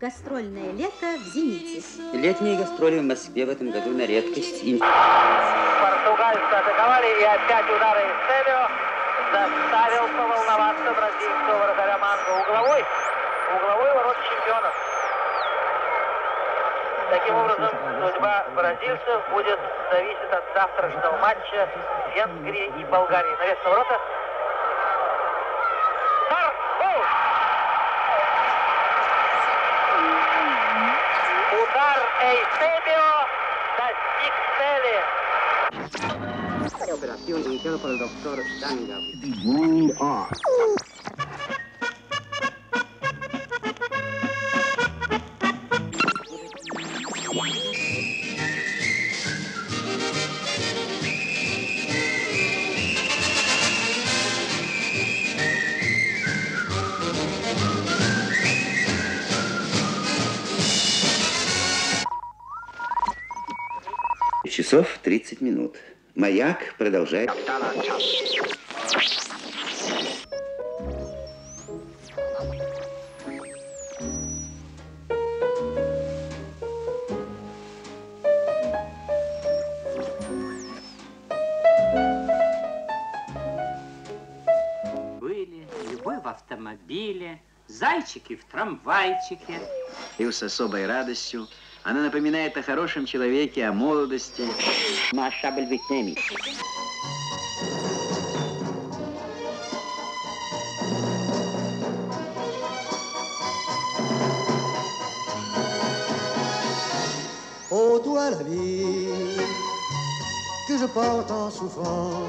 гастрольное лето в «Зените». Летние гастроли в Москве в этом году на редкость. Португальцы атаковали, и опять удары Эйсебио заставил поволноваться бразильского вратаря Манго. Угловой ворот чемпионов. Таким образом, судьба бразильцев будет зависеть от завтрашнего матча Венгрии и Болгарии. Навес на ворота. Удар Эйсебио достиг цели. Operación iniciada por el doctor Danga. Часов 30 минут. Маяк продолжает. Были львы в автомобиле, зайчики в трамвайчике. И с особой радостью она напоминает о хорошем человеке, о молодости. Маша Бельвитнеми. Ô toi la vie que je porte en souffrant,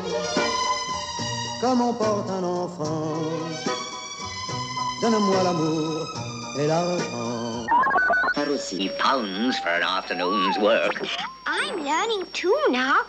comme on porte un enfant, donne-moi l'amour et l'argent. £50 for an afternoon's work. I'm learning too now.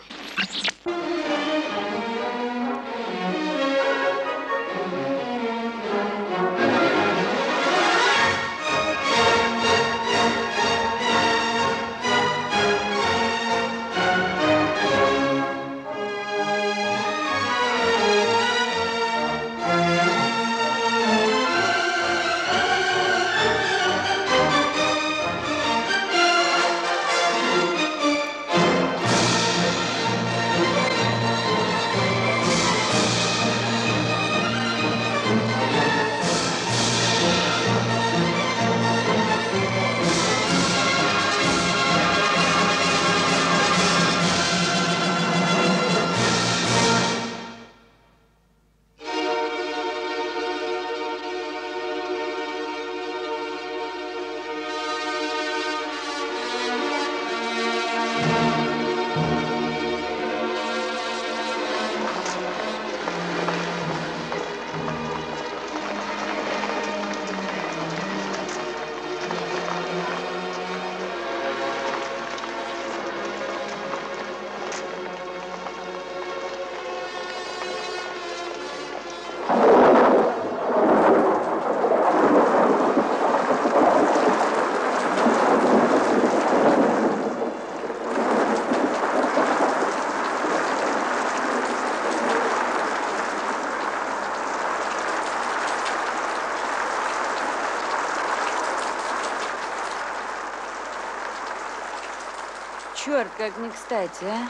Черт, как не кстати, а?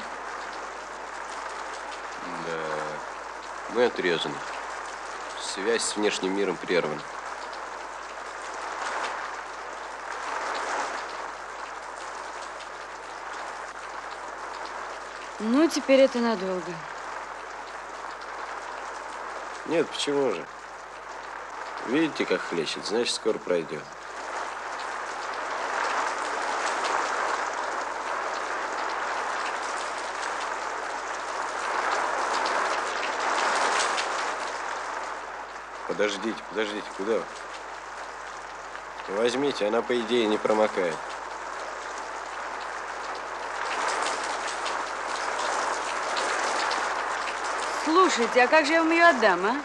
Да, мы отрезаны. Связь с внешним миром прервана. Ну, теперь это надолго. Нет, почему же? Видите, как хлещет, значит, скоро пройдет. Подождите, куда вы? Возьмите, она, по идее, не промокает. Слушайте, а как же я вам ее отдам, а?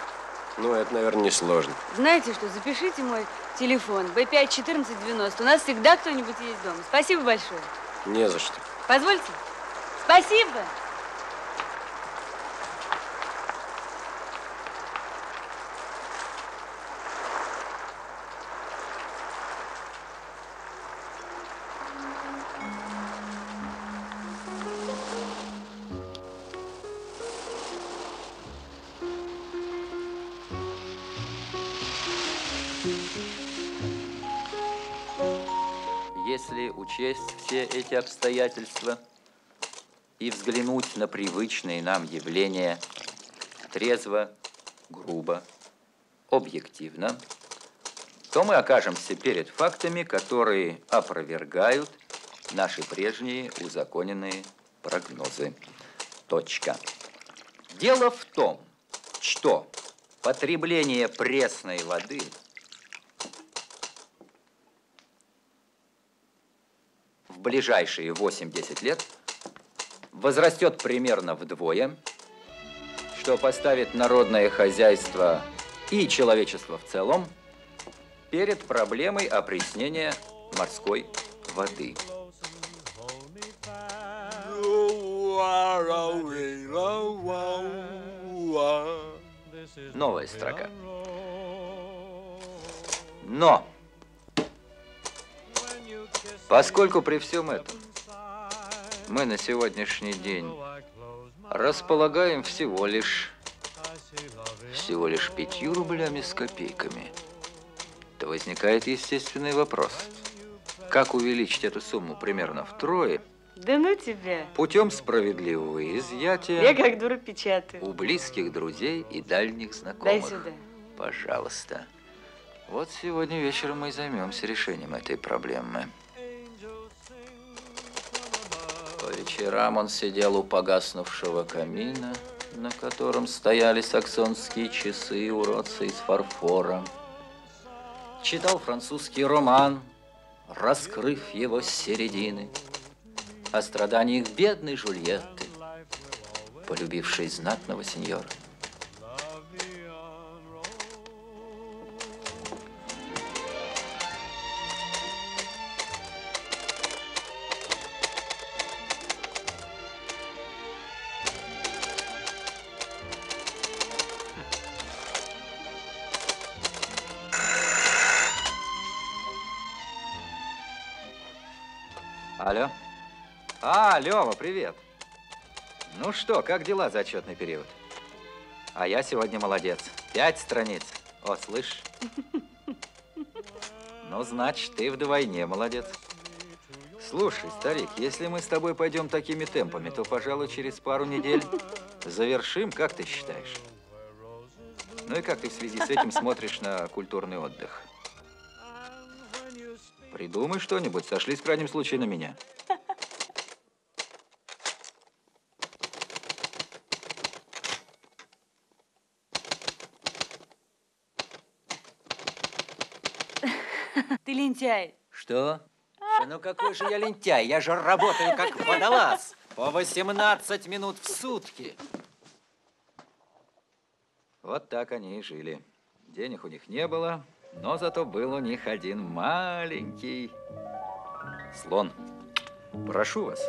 Ну, это, наверное, несложно. Знаете что, запишите мой телефон B5-14-90. У нас всегда кто-нибудь есть дома. Спасибо большое. Не за что. Позвольте. Спасибо. учесть все эти обстоятельства и взглянуть на привычные нам явления трезво, грубо, объективно, то мы окажемся перед фактами, которые опровергают наши прежние узаконенные прогнозы. Точка. Дело в том, что потребление пресной воды в ближайшие 8-10 лет возрастет примерно вдвое, что поставит народное хозяйство и человечество в целом перед проблемой опреснения морской воды. Новая строка. Но, поскольку при всем этом мы на сегодняшний день располагаем всего лишь 5 рублями с копейками, то возникает естественный вопрос. Как увеличить эту сумму примерно втрое? Да ну тебя. Путем справедливого изъятия. Я как дура печатаю. У близких друзей и дальних знакомых. Дай сюда. Пожалуйста. Вот сегодня вечером мы и займемся решением этой проблемы. По вечерам он сидел у погаснувшего камина, на котором стояли саксонские часы уродцы из фарфора. Читал французский роман, раскрыв его с середины, о страданиях бедной Жульетты, полюбившей знатного сеньора. Алло. Лёва, привет. Ну что, как дела за отчетный период? А я сегодня молодец. 5 страниц. О, слышь? Ну, значит, ты вдвойне молодец. Слушай, старик, если мы с тобой пойдем такими темпами, то, пожалуй, через пару недель завершим, как ты считаешь? Ну и как ты в связи с этим смотришь на культурный отдых? Придумай что-нибудь, сошлись в крайнем случае на меня. Ты лентяй. Что? Ну какой же я лентяй? Я же работаю как водолаз. По 18 минут в сутки. Вот так они и жили. Денег у них не было, но зато был у них один маленький слон. Прошу вас.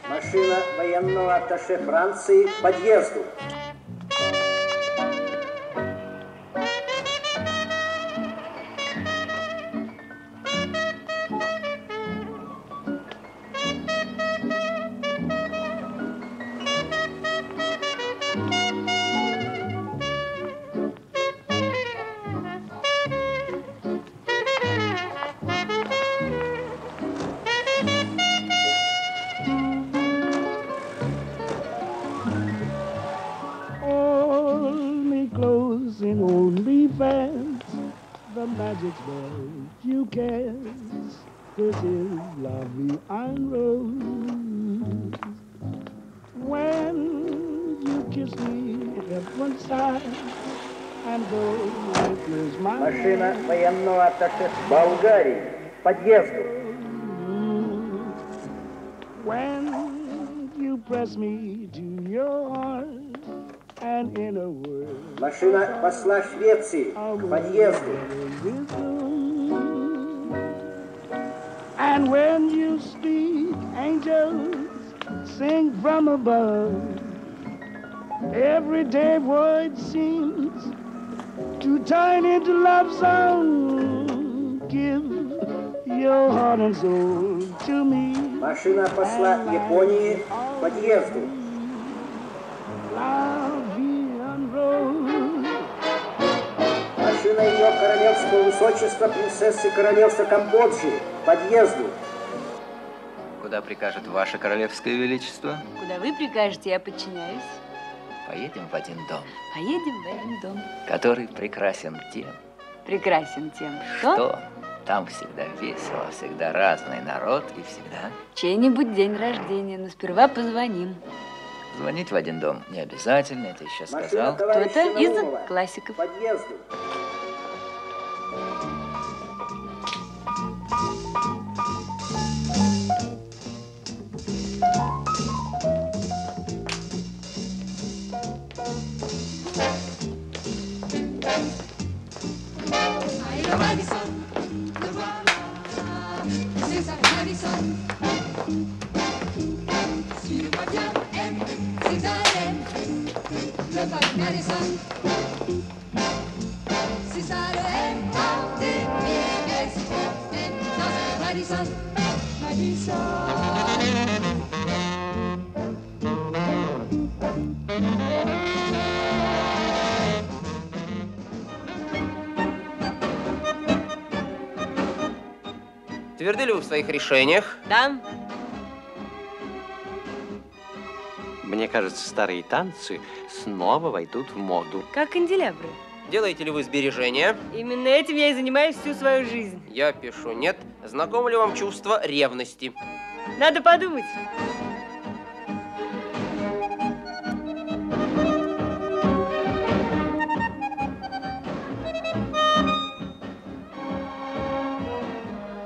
Машина военного атташе Франции к подъезду. You guess this is La Vie en Rose. When you kiss me at one side and go with my Машина военного атташе Болгарии к подъезду. When you press me to your heart and in a word. Машина посла Швеции к подъезду. And when you speak, angels sing from above. Everyday word seems to turn into love song. Give your heart and soul to me. Машина посла Японии к подъезду. Машина ее королевского высочества принцессы королевства Камбоджи к подъезду. Куда прикажет ваше королевское величество? Куда вы прикажете, я подчиняюсь. Поедем в один дом. Поедем в один дом. Который прекрасен тем. Прекрасен тем, что там всегда весело, всегда разный народ и всегда... Чей-нибудь день рождения, но сперва позвоним. Звонить в один дом не обязательно, это еще сказал. Кто-то из классиков. Подъезду. Тверды ли вы в своих решениях? Да. Мне кажется, старые танцы снова войдут в моду. Как канделябры. Делаете ли вы сбережения? Именно этим я и занимаюсь всю свою жизнь. Я пишу нет. Знакомо ли вам чувство ревности? Надо подумать.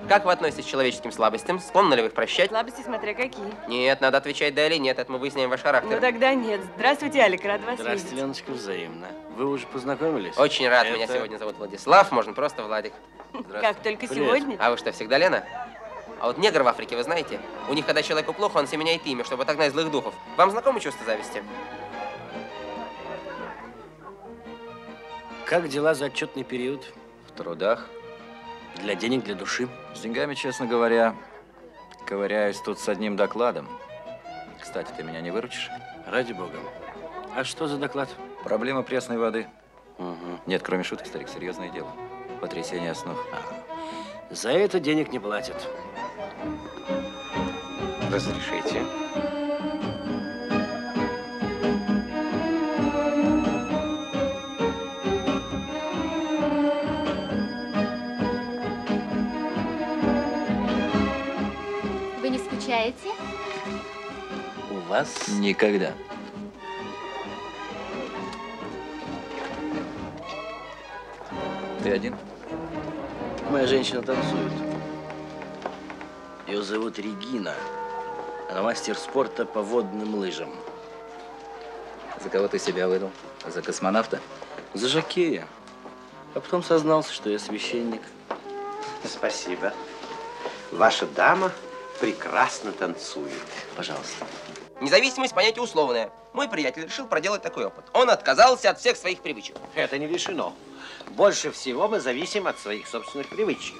Как вы относитесь к человеческим слабостям? Склонны ли вы их прощать? Слабости смотря какие. Нет, надо отвечать да или нет, это мы выясняем ваш характер. Ну тогда нет. Здравствуйте, Алик, рад вас Здравствуйте, видеть. Леночка, взаимно. Вы уже познакомились? Очень рад, меня сегодня зовут Владислав, можно просто Владик. Как, только Привет. сегодня? А вы что, всегда Лена? А вот негр в Африке, вы знаете? У них, когда человеку плохо, он себе меняет имя, чтобы отогнать злых духов. Вам знакомо чувство зависти? Как дела за отчетный период? В трудах. Для денег, для души? С деньгами, честно говоря, ковыряюсь тут с одним докладом. Кстати, ты меня не выручишь? Ради бога. А что за доклад? Проблема пресной воды. Угу. Нет, кроме шуток, старик, серьезное дело. Потрясение основ. За это денег не платят. Разрешите? Вы не скучаете? У вас? Никогда. Ты один? Моя женщина танцует. Ее зовут Регина. Она мастер спорта по водным лыжам. За кого ты себя выдал? За космонавта? За жокея. А потом сознался, что я священник. Спасибо. Ваша дама прекрасно танцует. Пожалуйста. Независимость – понятие условное. Мой приятель решил проделать такой опыт. Он отказался от всех своих привычек. Это не решено. Больше всего мы зависим от своих собственных привычек.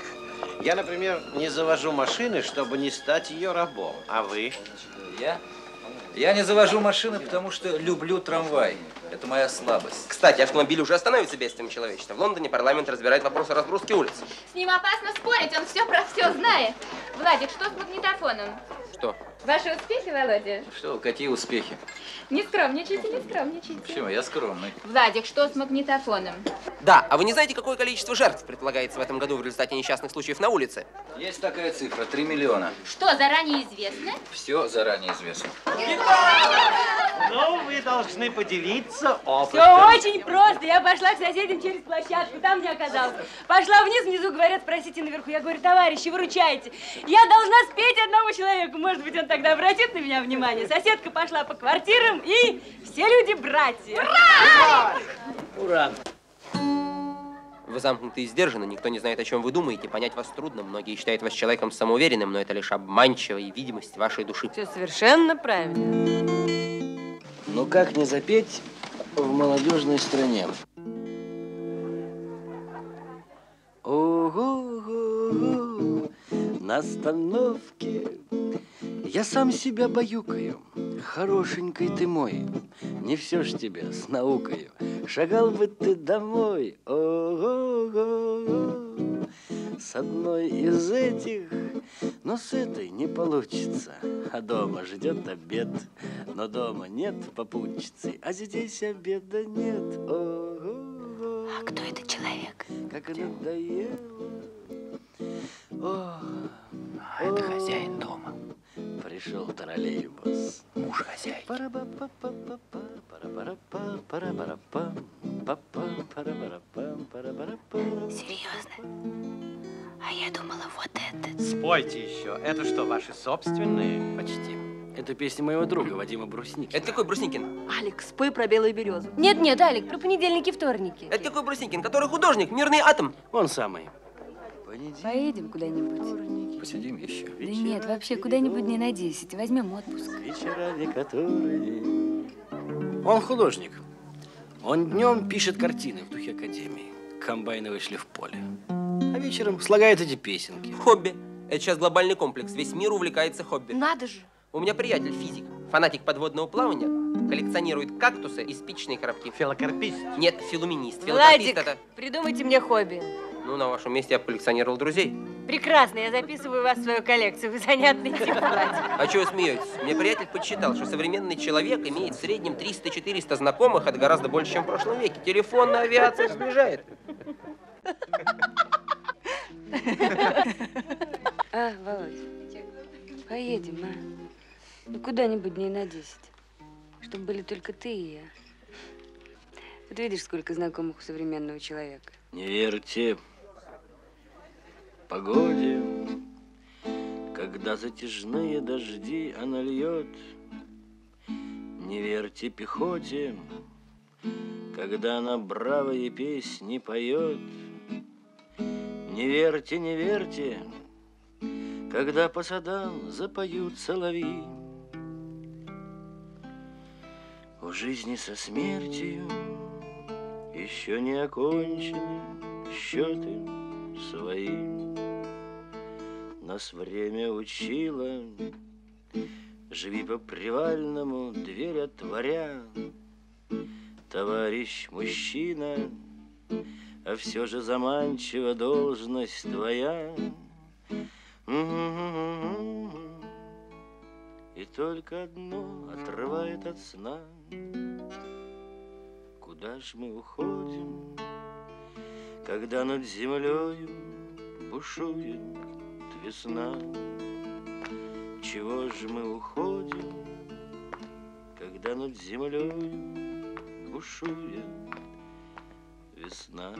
Я, например, не завожу машины, чтобы не стать ее рабом. А вы? Я не завожу машины, потому что люблю трамвай. Это моя слабость. Кстати, автомобиль уже становится бедствием человечества. В Лондоне парламент разбирает вопрос о разброске улиц. С ним опасно спорить, он все про все знает. Владик, что с магнитофоном? Что? Ваши успехи, Володя? Что, какие успехи? Не скромничайте, не скромничайте. Почему? Я скромный. Владик, что с магнитофоном? Да, а вы не знаете, какое количество жертв предполагается в этом году в результате несчастных случаев на улице? Есть такая цифра, 3 миллиона. Что, заранее известно? Все заранее известно. Ну, вы должны поделиться опытом. Все очень просто. Я пошла к соседям через площадку, там не оказалось. Пошла вниз, внизу говорят, спросите наверху. Я говорю, товарищи, выручайте. Я должна спеть одному человеку. Может быть, он тогда обратит на меня внимание. Соседка пошла по квартирам, и все люди братья. Ура! Ура! Вы замкнуты и сдержаны, никто не знает, о чем вы думаете, понять вас трудно. Многие считают вас человеком самоуверенным, но это лишь обманчивая видимость вашей души. Все совершенно правильно. Ну как не запеть в молодежной стране? Ого-го-го, на остановке я сам себя баюкаю. Хорошенький ты мой, не все ж тебе с наукою. Шагал бы ты домой, ого-го, с одной из этих, но с этой не получится. А дома ждет обед, но дома нет попутчицы, а здесь обеда нет, ого-го. А кто этот человек? Как надоело. Это хозяин дома. Пришел троллейбус. Муж хозяйки. Серьезно? А я думала, вот этот. Спойте еще. Это что, ваши собственные? Почти. Это песня моего друга Вадима Брусникина. Это какой Брусникин? Алекс, спой про белую березу. Нет, Алик, про понедельники и вторники. Это какой Брусникин, который художник, мирный атом? Он самый. Поедем куда-нибудь. Посидим еще. Да нет, вообще куда-нибудь дней на 10. Возьмем отпуск. Вечерами, которые... Он художник. Он днем пишет картины в духе академии. Комбайны вышли в поле. А вечером слагает эти песенки. Хобби. Это сейчас глобальный комплекс. Весь мир увлекается хобби. Надо же. У меня приятель физик, фанатик подводного плавания, коллекционирует кактусы и спичечные коробки. Филокарпист? Нет, филуминист. Филокарпист Владик, это... придумайте мне хобби. Ну, на вашем месте я бы коллекционировал друзей. Прекрасно, я записываю вас в свою коллекцию. Вы занятный тип, Владик. А чего вы смеетесь? Мне приятель подсчитал, что современный человек имеет в среднем 300-400 знакомых. Это гораздо больше, чем в прошлом веке. Телефонная авиация сближает. А, Володь, поедем, а? Ну, куда-нибудь дней на 10. Чтобы были только ты и я. Вот видишь, сколько знакомых у современного человека. Не верьте погоде, когда затяжные дожди она льет. Не верьте пехоте, когда она бравые песни поет. Не верьте, когда по садам запоют соловьи. У жизни со смертью еще не окончены счеты свои. Нас время учило, живи по привальному, дверь отворя. Товарищ мужчина, а все же заманчива должность твоя. И только одно отрывает от сна. Куда ж мы уходим, когда над землею бушует весна? Чего ж мы уходим, когда над землею бушует весна?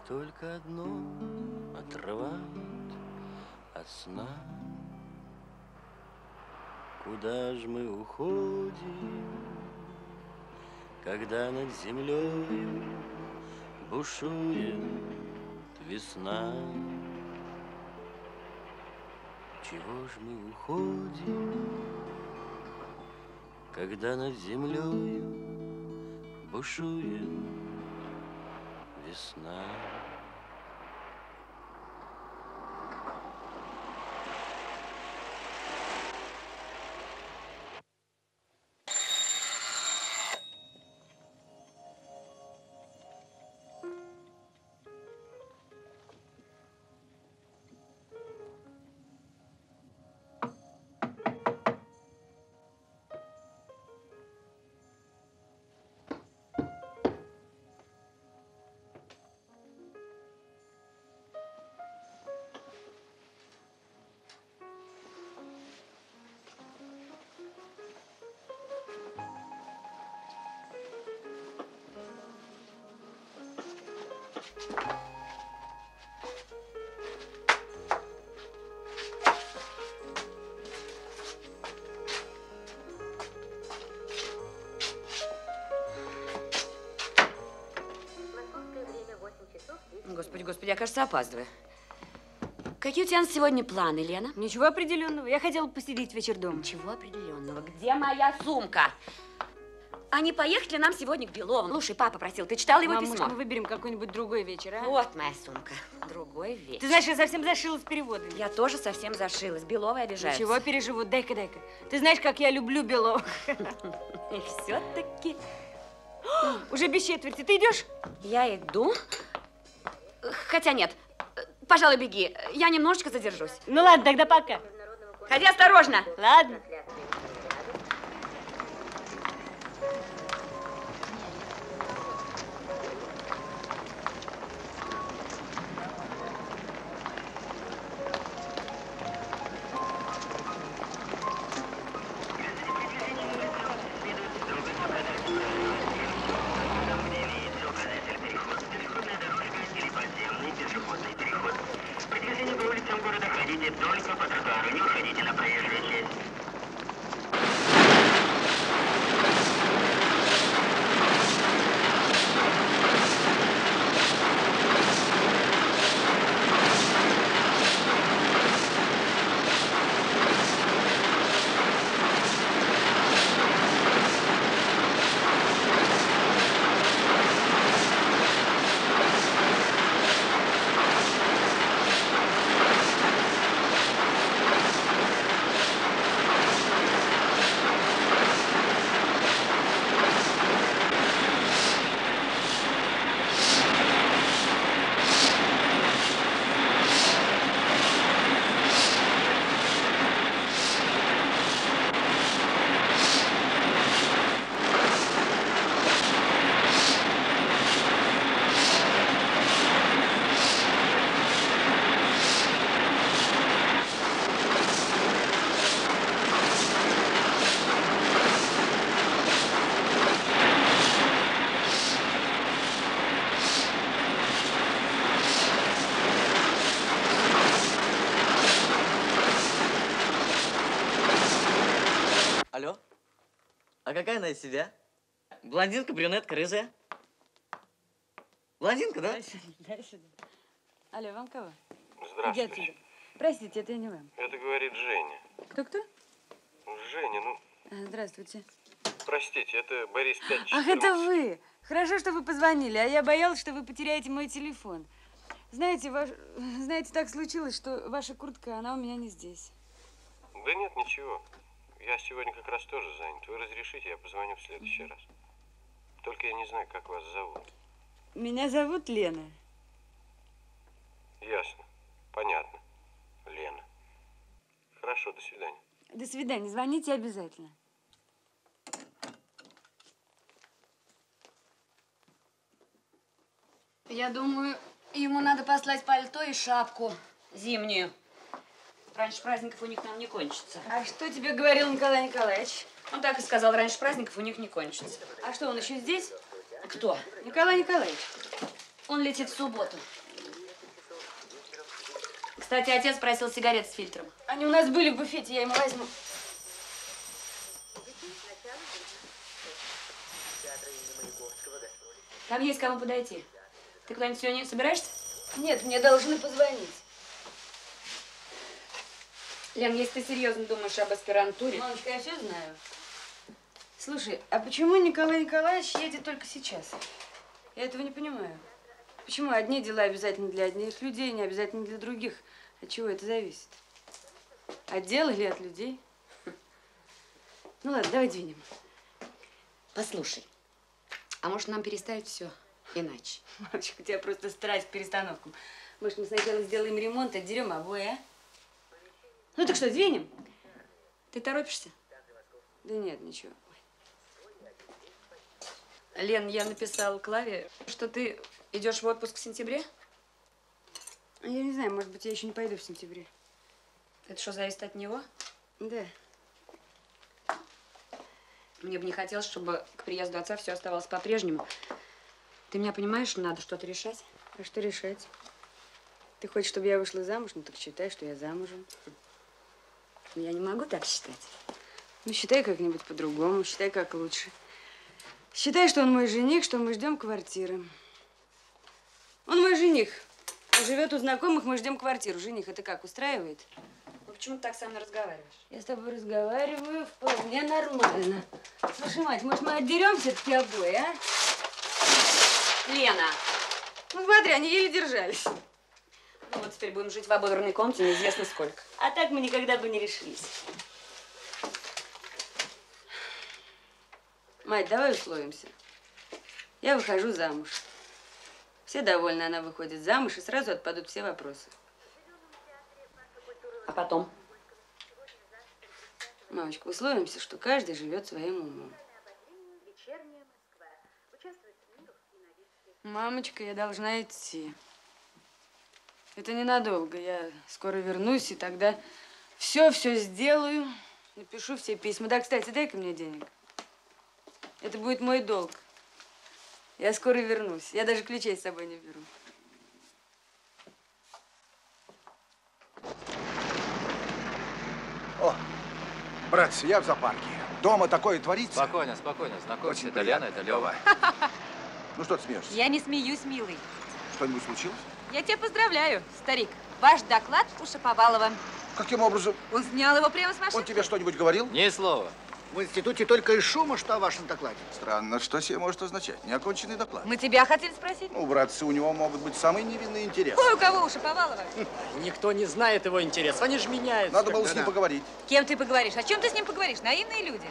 Только одно отрывает от сна. Куда ж мы уходим, когда над землей бушует весна. Чего ж мы уходим, когда над землею бушует весна? Господи, господи, я, кажется, опаздываю. Какие у тебя сегодня планы, Лена? Ничего определенного. Я хотела посидеть вечер дома. Ничего определенного. Где моя сумка? А не поехать ли нам сегодня к Белову? Слушай, папа просил, ты читала его письмо? Мы выберем какой-нибудь другой вечер, а? Вот моя сумка. Другой вечер. Ты знаешь, я совсем зашилась с переводом. Я тоже совсем зашилась. Беловы обижаются. Ничего, переживут. Дай-ка, дай-ка. Ты знаешь, как я люблю Беловых. И все-таки... Уже без четверти. Ты идешь? Я иду. Хотя нет. Пожалуй, беги. Я немножечко задержусь. Ну ладно, тогда пока. Ходи осторожно. Ладно. Алло? А какая она из себя? Блондинка, брюнетка, рыжая? Блондинка, да? Дай сюда. Алло, вам кого? Здравствуйте. Иди отсюда. Простите, это я не вам. Это говорит Женя. Кто-кто? Женя, ну, Здравствуйте. простите, это Борис 514. Ах, это вы! Хорошо, что вы позвонили, а я боялась, что вы потеряете мой телефон. Знаете, знаете, так случилось, что ваша куртка, она у меня не здесь. Да нет, ничего. Я сегодня как раз тоже занят. Вы разрешите, я позвоню в следующий раз. Только я не знаю, как вас зовут. Меня зовут Лена. Ясно. Понятно. Лена. Хорошо, до свидания. До свидания. Звоните обязательно. Я думаю, ему надо послать пальто и шапку зимнюю. Раньше праздников у них нам не кончится. А что тебе говорил Николай Николаевич? Он так и сказал, раньше праздников у них не кончится. А что, он еще здесь? Кто? Николай Николаевич. Он летит в субботу. Кстати, отец просил сигарет с фильтром. Они у нас были в буфете, я ему возьму. Там есть кому подойти. Ты куда-нибудь сегодня собираешься? Нет, мне должны позвонить. Лен, если ты серьезно думаешь об аспирантуре... Мамочка, я все знаю. Слушай, а почему Николай Николаевич едет только сейчас? Я этого не понимаю. Почему одни дела обязательно для одних людей, не обязательно для других? От чего это зависит? От дел или от людей? Ну ладно, давай двинем. Послушай, а может нам переставить все иначе? Мамочка, у тебя просто страсть к перестановкам. Может, мы сначала сделаем ремонт, отдерем обои, а? Ну так что, двинем? Ты торопишься? Да нет, ничего. Лен, я написала Клаве, что ты идешь в отпуск в сентябре? Я не знаю, может быть, я еще не пойду в сентябре. Это что, зависит от него? Да. Мне бы не хотелось, чтобы к приезду отца все оставалось по-прежнему. Ты меня понимаешь, надо что-то решать. А что решать? Ты хочешь, чтобы я вышла замуж? Ну так считай, что я замужем. Но я не могу так считать. Ну считай как-нибудь по-другому, считай как лучше. Считай, что он мой жених, что мы ждем квартиры. Он мой жених. Он живет у знакомых, мы ждем квартиру. Жених, это как, устраивает? Ну почему ты так со мной разговариваешь? Я с тобой разговариваю вполне нормально. Слушай, мать, может, мы отдерем все-таки обои, а? Лена! Ну смотри, они еле держались. Ну вот теперь будем жить в ободранной комнате неизвестно сколько. А так мы никогда бы не решились. Мать, давай условимся. Я выхожу замуж. Все довольны, она выходит замуж, и сразу отпадут все вопросы. А потом? Мамочка, условимся, что каждый живет своим умом. Мамочка, я должна идти. Это ненадолго. Я скоро вернусь, и тогда все сделаю. Напишу все письма. Да, кстати, дай-ка мне денег. Это будет мой долг. Я скоро вернусь. Я даже ключей с собой не беру. О, братцы, я в зоопарке. Дома такое творится. Спокойно, спокойно. Знакомься, это Лена, это Лёва. Ну что ты смеешься? Я не смеюсь, милый. Что-нибудь случилось? Я тебя поздравляю, старик. Ваш доклад у Шаповалова. Каким образом? Он снял его прямо с машины. Он тебе что-нибудь говорил? Ни слова. В институте только и шума, что о вашем докладе. Странно, что сие может означать? Неоконченный доклад. Мы тебя хотели спросить. Ну, братцы, у него могут быть самые невинные интересы. Ой, у кого у Шаповалова? Никто не знает его интересов, они же меняются. Надо было с ним поговорить. Кем ты поговоришь? О чем ты с ним поговоришь? Наивные люди.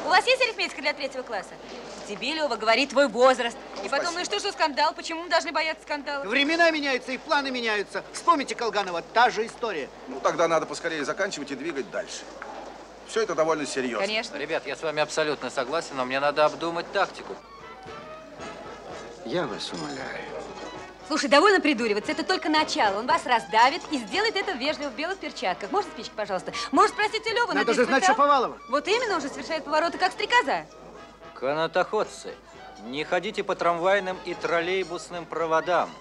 У вас есть арифметика для 3 класса? Тебе, Лёва, говорит твой возраст. И потом, ну и что скандал? Почему мы должны бояться скандала? Времена меняются и планы меняются. Вспомните Колганова, та же история. Ну, тогда надо поскорее заканчивать и двигать дальше. Все это довольно серьезно. Конечно. Ребят, я с вами абсолютно согласен, но мне надо обдумать тактику. Я вас умоляю. Слушай, довольно придуриваться, это только начало. Он вас раздавит и сделает это вежливо в белых перчатках. Можно спички, пожалуйста? Может, спросите Лёву? Надо же знать Шаповалова. Вот именно, уже совершает повороты, как стрекоза. Канатоходцы, не ходите по трамвайным и троллейбусным проводам.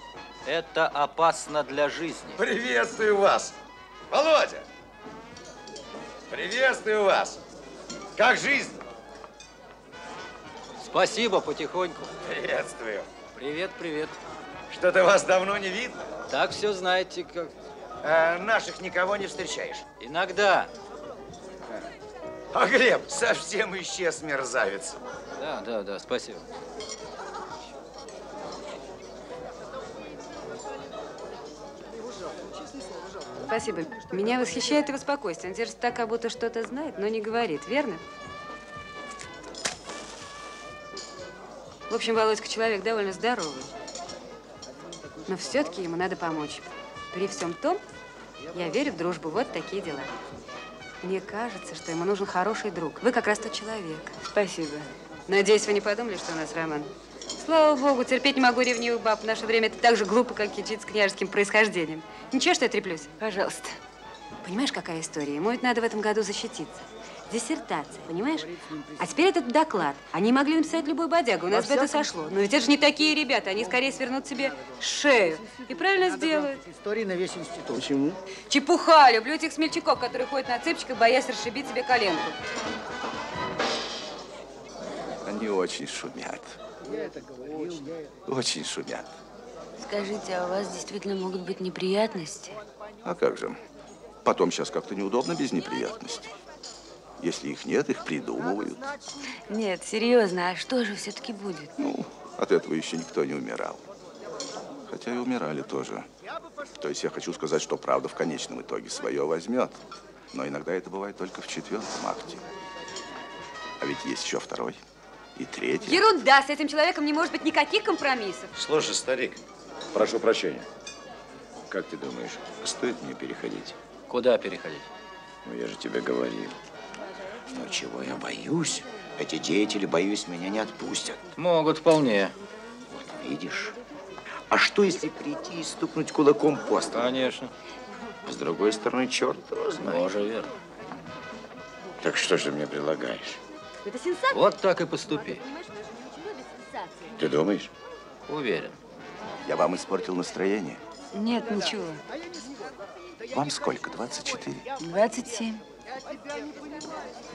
Это опасно для жизни. Приветствую вас, Володя! Приветствую вас! Как жизнь? Спасибо, потихоньку. Приветствую. Привет, привет. Что-то вас давно не видно. Так все знаете, как... Наших никого не встречаешь? Иногда. А Глеб совсем исчез, мерзавец. Да, спасибо. Спасибо. Меня восхищает его спокойствие. Он держится так, как будто что-то знает, но не говорит. Верно? В общем, Володька человек довольно здоровый. Но все-таки ему надо помочь. При всем том, я верю в дружбу. Вот такие дела. Мне кажется, что ему нужен хороший друг. Вы как раз тот человек. Спасибо. Надеюсь, вы не подумали, что у нас роман. Слава богу, терпеть не могу ревнивых баб. В наше время это так же глупо, как кичить с княжеским происхождением. Ничего, что я треплюсь? Пожалуйста. Понимаешь, какая история? Ему ведь надо в этом году защититься. Диссертация, понимаешь? А теперь этот доклад. Они могли написать любой бодяга, у нас бы это сошло. Но ведь это же не такие ребята, они скорее свернут себе шею. И правильно сделают. Истории на весь институт. Почему? Чепуха, люблю этих смельчаков, которые ходят на цыпочках, боясь расшибить себе коленку. Они очень шумят. Я это говорил, Очень шумят. Скажите, а у вас действительно могут быть неприятности? А как же? Потом сейчас как-то неудобно без неприятностей. Если их нет, их придумывают. Нет, серьезно, а что же все-таки будет? Ну, от этого еще никто не умирал. Хотя и умирали тоже. То есть я хочу сказать, что правда в конечном итоге свое возьмет. Но иногда это бывает только в 4-м акте. А ведь есть еще 2-й и 3-й. Ерунда! С этим человеком не может быть никаких компромиссов. Слушай, старик, прошу прощения. Как ты думаешь, стоит мне переходить? Куда переходить? Ну, я же тебе говорил. Но чего я боюсь? Эти деятели, боюсь, меня не отпустят. Могут вполне. Вот видишь. А что, если прийти и стукнуть кулаком по столу? Конечно. С другой стороны, черт его знает. Тоже верно. Так что же мне предлагаешь? Это сенсация. Вот так и поступи. Ты думаешь? Уверен. Я вам испортил настроение? Нет, ничего. Вам сколько? 24? 27.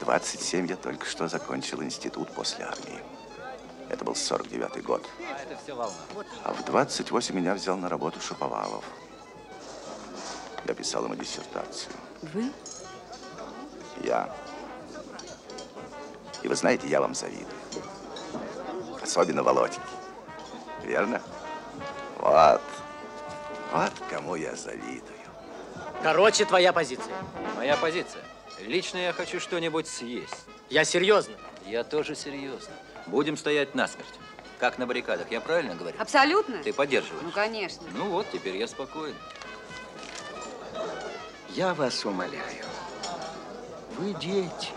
27 я только что закончил институт после армии. Это был 49-й год. Это все волна. А в 28 меня взял на работу Шаповалов. Я писал ему диссертацию. Вы? Я. И вы знаете, я вам завидую. Особенно Володьке. Верно? Вот. Вот кому я завидую. Короче, твоя позиция. Моя позиция. Лично я хочу что-нибудь съесть. Я серьезно. Я тоже серьезно. Будем стоять насмерть. Как на баррикадах. Я правильно говорю? Абсолютно. Ты поддерживаешь? Ну, конечно. Ну вот, теперь я спокоен. Я вас умоляю. Вы дети.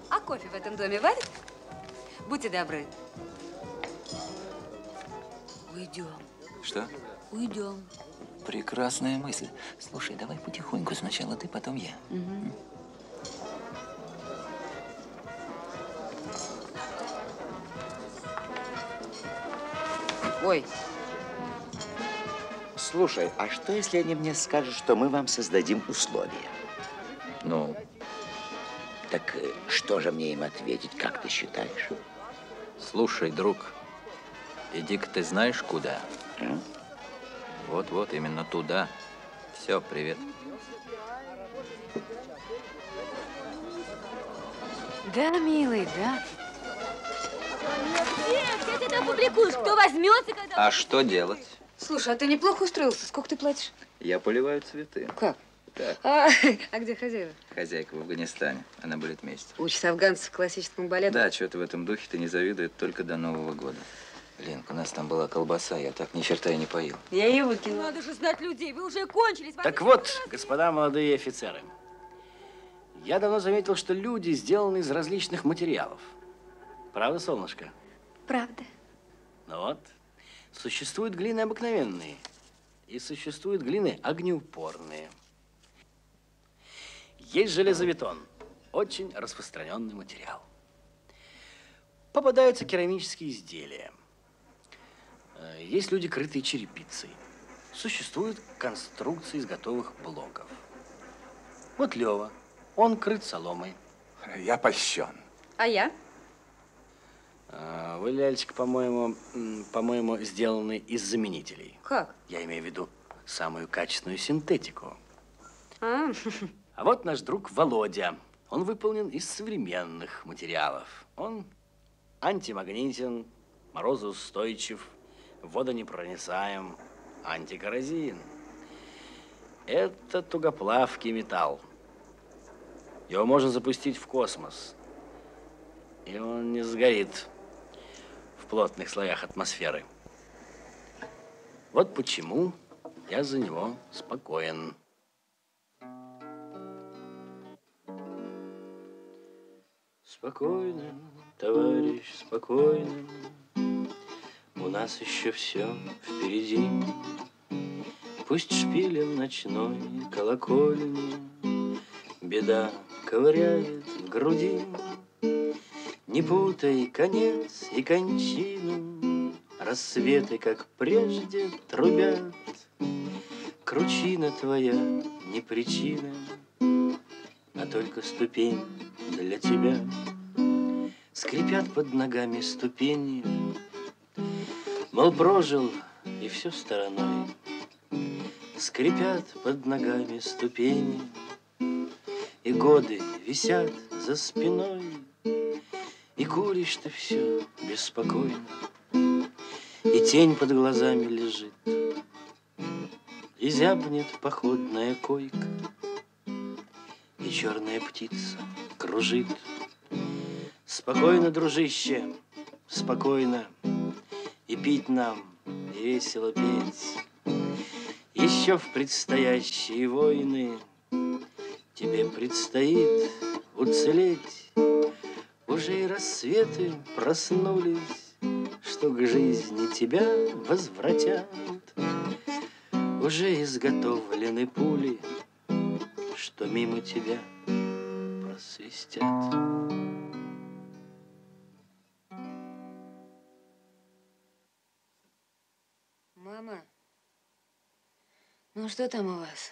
А кофе в этом доме варят? Будьте добры. Уйдем. Что? Уйдем. Прекрасная мысль. Слушай, давай потихоньку. Сначала ты, потом я. Угу. Ой. Слушай, а что, если они мне скажут, что мы вам создадим условия? Ну? Так что же мне им ответить, как ты считаешь? Слушай, друг, иди-ка ты знаешь куда? Вот-вот, именно туда. Все, привет. Да, милый, да. Где ты это опубликуешь? Кто возьмется, когда... А что делать? Слушай, а ты неплохо устроился. Сколько ты платишь? Я поливаю цветы. Как? Так. А где хозяева? Хозяйка в Афганистане. Она балетмейстер. Учит афганцев классическому балету? Да, что-то в этом духе ты не завидует только до Нового года. Ленка, у нас там была колбаса, я так ни черта и не поел. Я ее выкинула. Надо же знать людей, вы уже кончились. Так вот, господа молодые офицеры, я давно заметил, что люди сделаны из различных материалов. Правда, солнышко? Правда. Ну вот, существуют глины обыкновенные и существуют глины огнеупорные. Есть железобетон, очень распространенный материал. Попадаются керамические изделия. Есть люди, крытые черепицей. Существуют конструкции из готовых блоков. Вот Лева, он крыт соломой. Я польщен. А я? Вы, Лялечка, по-моему, сделаны из заменителей. Как? Я имею в виду самую качественную синтетику. А вот наш друг Володя. Он выполнен из современных материалов. Он антимагнитен, морозоустойчив, водонепроницаем, антикоррозиен. Это тугоплавкий металл. Его можно запустить в космос, и он не сгорит в плотных слоях атмосферы. Вот почему я за него спокоен. Спокойно, товарищ, спокойно. У нас еще все впереди. Пусть шпилем ночной колокольни беда ковыряет в груди. Не путай конец и кончину, рассветы, как прежде, трубят. Кручина твоя не причина, а только ступень для тебя. Скрипят под ногами ступени, мол, прожил и все стороной. Скрипят под ногами ступени, и годы висят за спиной, и куришь ты все беспокойно, и тень под глазами лежит, и зябнет походная койка, и черная птица кружит. Спокойно, дружище, спокойно, и пить нам, и весело петь. Еще в предстоящие войны тебе предстоит уцелеть. Уже и рассветы проснулись, что к жизни тебя возвратят. Уже изготовлены пули, что мимо тебя просвистят. Мама, ну что там у вас?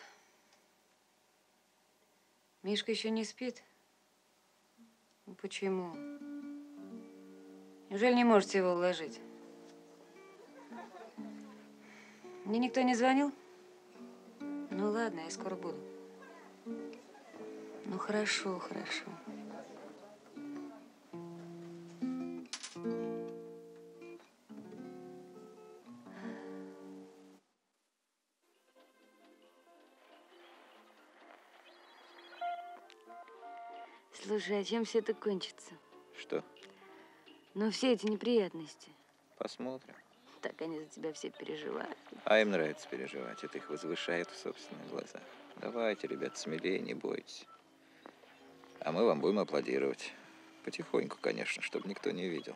Мишка еще не спит? Ну, почему? Неужели не можете его уложить? Мне никто не звонил? Ну ладно, я скоро буду. Ну хорошо, хорошо. Слушай, а чем все это кончится? Что? Ну, все эти неприятности. Посмотрим. Так они за тебя все переживают. А им нравится переживать. Это их возвышает в собственных глазах. Давайте, ребят, смелее, не бойтесь. А мы вам будем аплодировать. Потихоньку, конечно, чтобы никто не видел.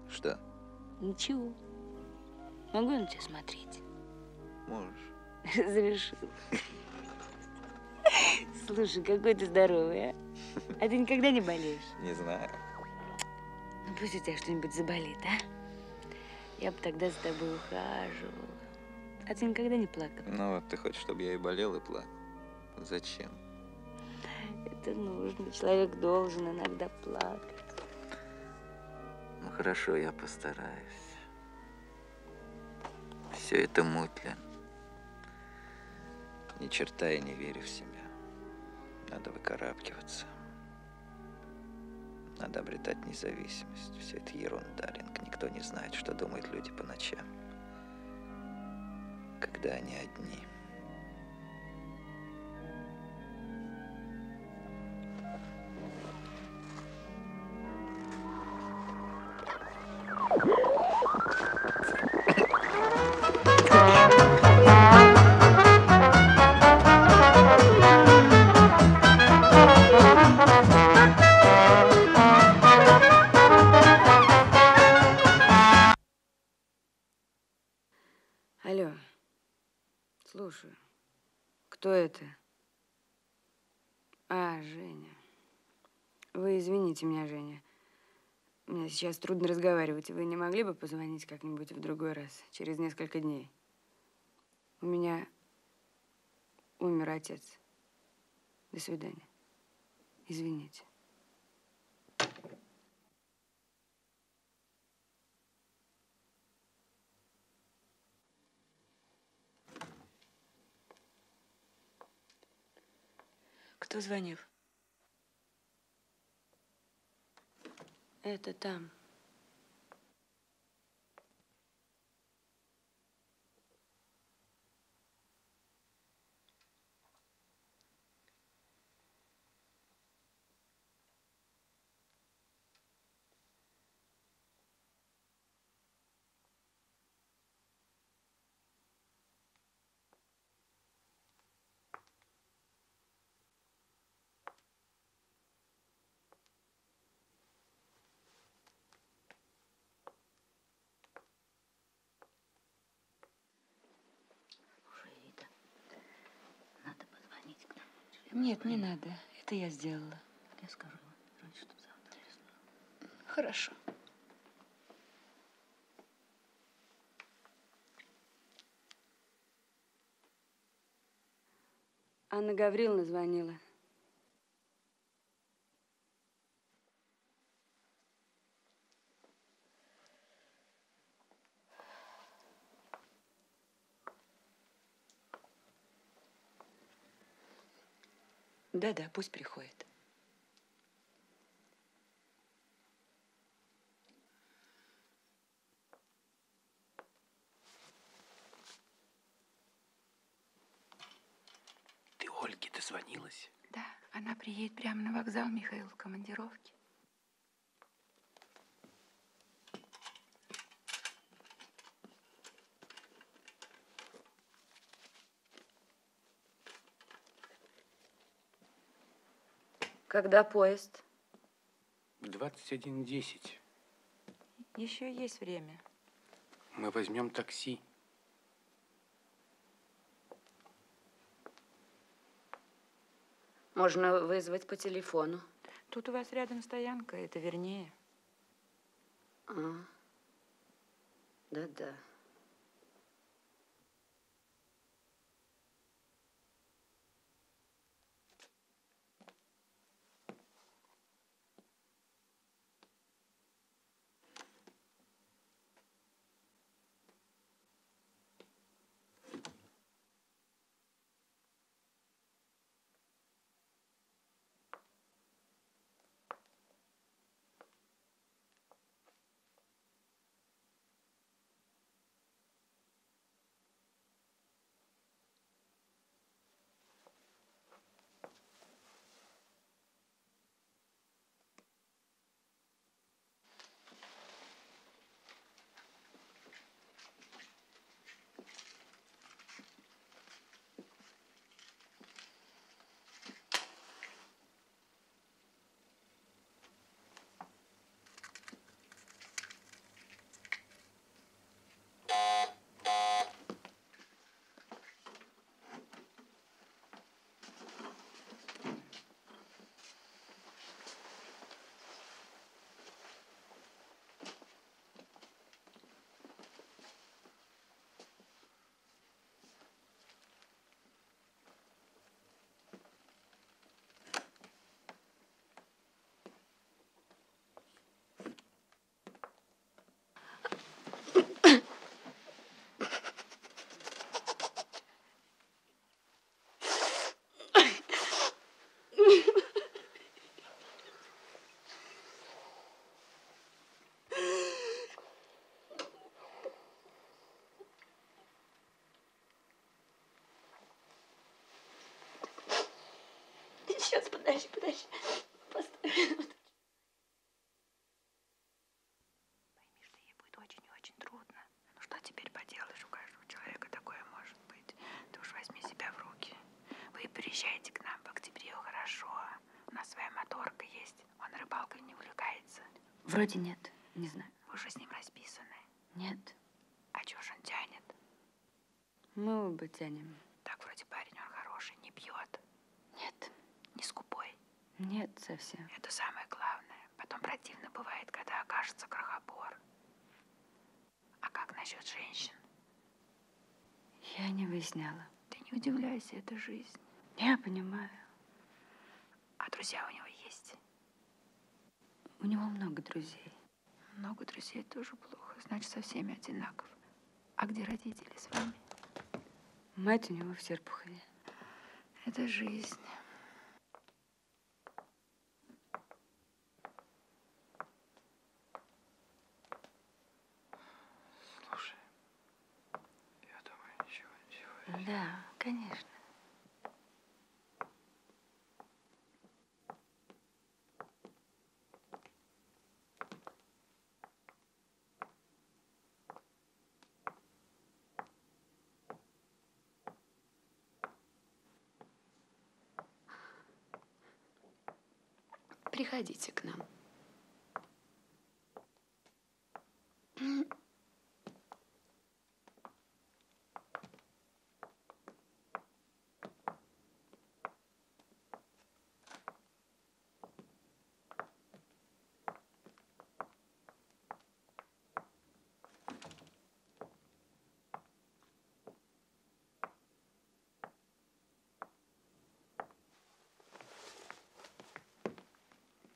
Что? Ничего. Могу я на тебя смотреть? Можешь. Разрешил. Слушай, какой ты здоровый, а? А ты никогда не болеешь? Не знаю. Ну пусть у тебя что-нибудь заболит, а? Я бы тогда за тобой ухаживала. А ты никогда не плакал? Ну вот, ты хочешь, чтобы я и болел, и плакал? Зачем? Это нужно. Человек должен иногда плакать. Ну хорошо, я постараюсь. Все это муть, Лен. Ни черта я не верю в себя. Надо выкарабкиваться. Надо обретать независимость. Все это ерунда, Ленка. Никто не знает, что думают люди по ночам, когда они одни. Алло. Слушаю. Кто это? А, Женя. Вы извините меня, Женя. Мне сейчас трудно разговаривать. Вы не могли бы позвонить как-нибудь в другой раз, через несколько дней? У меня умер отец. До свидания. Извините. Кто звонил? Это там. Нет, не надо. Это я сделала. Я скажу, что завтра. Хорошо. Анна Гавриловна звонила. Да-да, пусть приходит. Ты Ольге дозвонилась? Да, она приедет прямо на вокзал, Михаил, в командировке. Когда поезд? В 21:10. Еще есть время. Мы возьмем такси. Можно вызвать по телефону. Тут у вас рядом стоянка, это вернее. Да-да. Сейчас, подожди. Постой. Пойми, что ей будет очень и очень трудно. Ну что теперь поделаешь, у каждого человека такое может быть. Ты уж возьми себя в руки. Вы приезжайте к нам в октябре, хорошо. У нас своя моторка есть. Он рыбалкой не увлекается. Вроде нет, не знаю. Вы уже с ним расписаны? Нет. А чего ж он тянет? Мы оба тянем. Так, вроде парень, он хороший, не пьет. Нет. Не скупой? Нет, совсем. Это самое главное. Потом противно бывает, когда окажется крохобор. А как насчет женщин? Я не выясняла. Ты не удивляйся, это жизнь. Я понимаю. А друзья у него есть? У него много друзей. Много друзей тоже плохо. Значит, со всеми одинаков. А где родители с вами? Мать у него в Серпухове. Это жизнь. Слушай, я думаю, ничего не делаю. Да, конечно. Приходите к нам.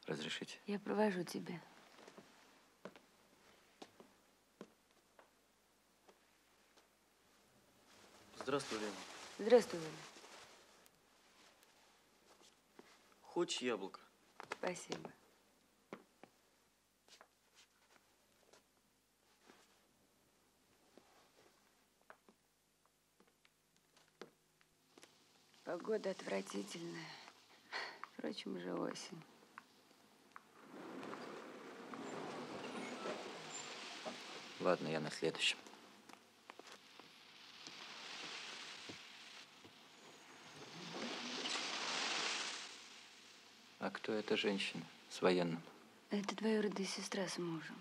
Разрешите? Я провожу тебя. Здравствуй, Лена. Здравствуй, Валя. Хочешь яблоко? Спасибо. Погода отвратительная. Впрочем, уже осень. Ладно, я на следующем. А кто эта женщина с военным? Это двоюродная сестра с мужем.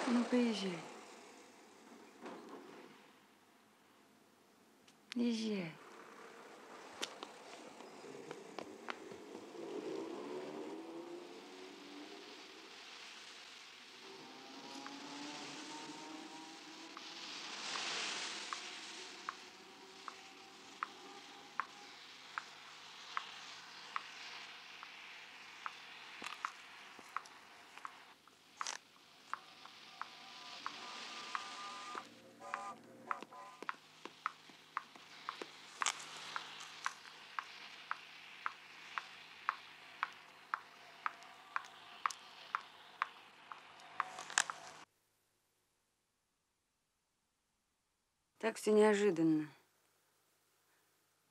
Ну, поезжай. Езжай. Так все неожиданно.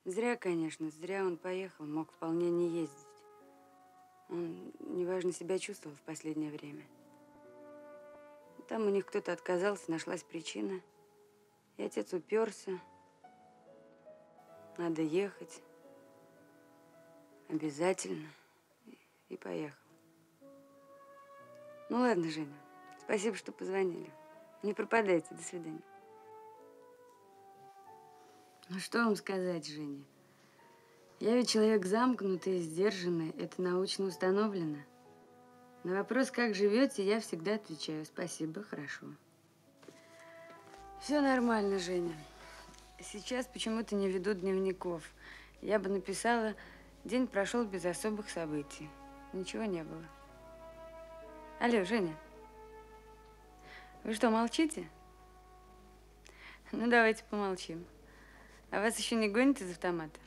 Зря, конечно, зря он поехал, мог вполне не ездить. Он неважно себя чувствовал в последнее время. Там у них кто-то отказался, нашлась причина. И отец уперся. Надо ехать. Обязательно. И поехал. Ну ладно, Женя. Спасибо, что позвонили. Не пропадайте. До свидания. Ну что вам сказать, Женя? Я ведь человек замкнутый и сдержанный. Это научно установлено. На вопрос, как живете, я всегда отвечаю: спасибо, хорошо. Все нормально, Женя. Сейчас почему-то не веду дневников. Я бы написала: день прошел без особых событий. Ничего не было. Алло, Женя. Вы что, молчите? Ну, давайте помолчим. А вас еще не гонят из автомата?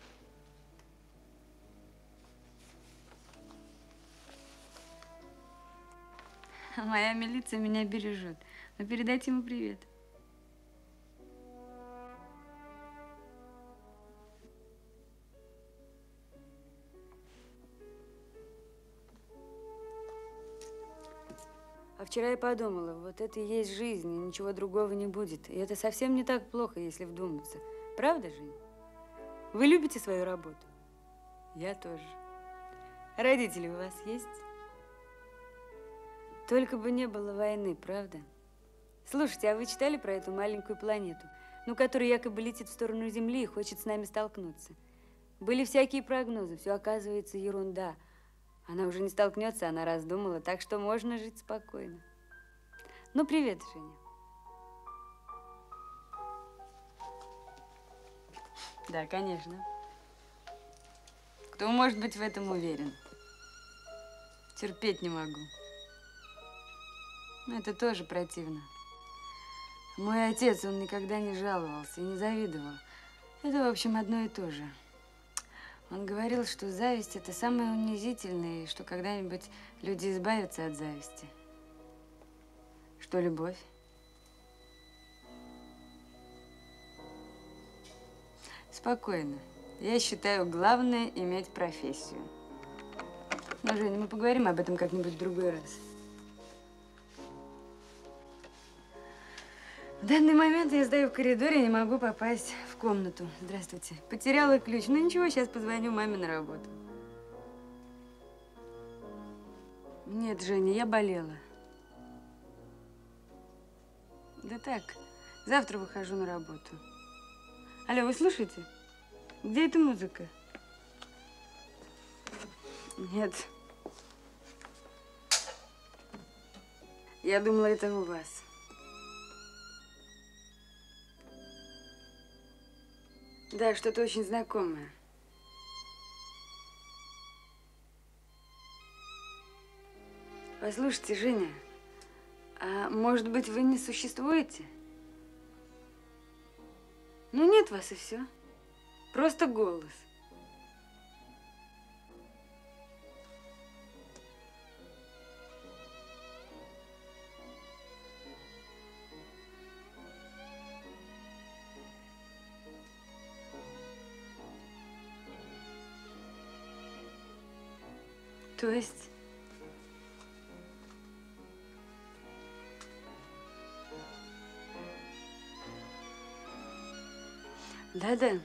Моя милиция меня бережет. Но передайте ему привет. А вчера я подумала, вот это и есть жизнь, и ничего другого не будет. И это совсем не так плохо, если вдуматься. Правда, Жень? Вы любите свою работу? Я тоже. Родители у вас есть? Только бы не было войны, правда? Слушайте, а вы читали про эту маленькую планету, ну, которая якобы летит в сторону Земли и хочет с нами столкнуться? Были всякие прогнозы, все оказывается ерунда. Она уже не столкнется, она раздумала, так что можно жить спокойно. Ну, привет, Женя. Да, конечно. Кто может быть в этом уверен? Терпеть не могу. Но это тоже противно. Мой отец, он никогда не жаловался и не завидовал. Это, в общем, одно и то же. Он говорил, что зависть – это самое унизительное, и что когда-нибудь люди избавятся от зависти. Что любовь? Спокойно. Я считаю, главное – иметь профессию. Ну, Женя, мы поговорим об этом как-нибудь в другой раз. В данный момент я стою в коридоре и не могу попасть в комнату. Здравствуйте. Потеряла ключ. Ну ничего, сейчас позвоню маме на работу. Нет, Женя, я болела. Да так, завтра выхожу на работу. Алло, вы слушаете? Где эта музыка? Нет. Я думала, это у вас. Да, что-то очень знакомое. Послушайте, Женя, а может быть, вы не существуете? Ну, нет вас и все. Просто голос. То есть... Да-да.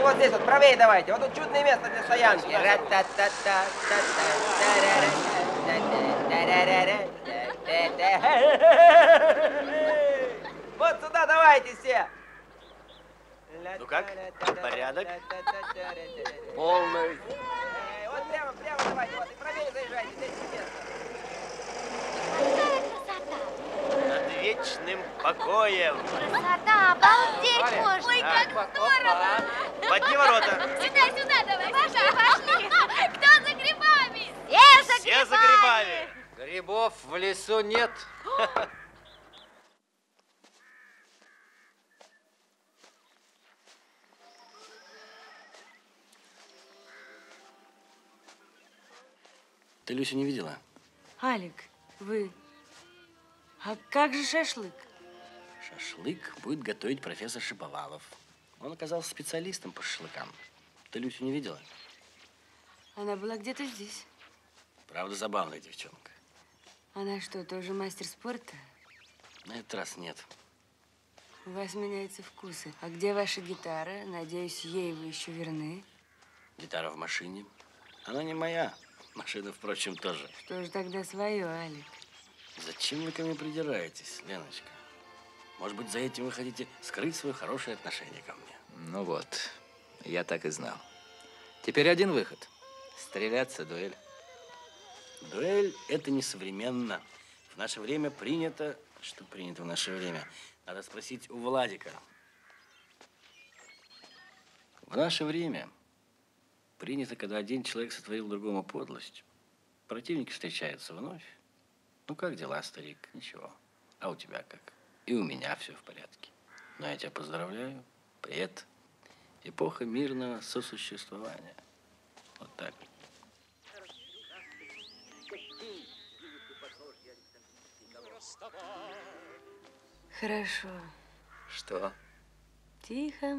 Вот здесь вот, правее давайте. Вот тут чудное место для стоянки. Вот сюда давайте все. Ну как? Порядок? Полный. Вот прямо давайте, вот, и правее заезжайте, здесь место. Над вечным покоем. Красота, обалдеть Валя, можно. Ой, как здорово. Подни ворота. Сюда, давай. Пошли. Кто за грибами? Все за грибами. Грибов в лесу нет. Ты Люсю не видела? Алик, вы... А как же шашлык? Шашлык будет готовить профессор Шиповалов. Он оказался специалистом по шашлыкам. Ты Люсю не видела? Она была где-то здесь. Правда, забавная девчонка. Она что, тоже мастер спорта? На этот раз нет. У вас меняются вкусы. А где ваша гитара? Надеюсь, ей вы еще верны. Гитара в машине. Она не моя. Машина, впрочем, тоже. Что же тогда свое, Алик? Зачем вы ко мне придираетесь, Леночка? Может быть, за этим вы хотите скрыть свое хорошее отношение ко мне? Ну вот, я так и знал. Теперь один выход. Стреляться, дуэль. Дуэль – это несовременно. В наше время принято... Что принято в наше время? Надо спросить у Владика. В наше время принято, когда один человек сотворил другому подлость. Противники встречаются вновь. Ну, как дела, старик? Ничего. А у тебя как? И у меня все в порядке. Но я тебя поздравляю. Привет. Эпоха мирного сосуществования. Вот так. Хорошо. Что? Тихо.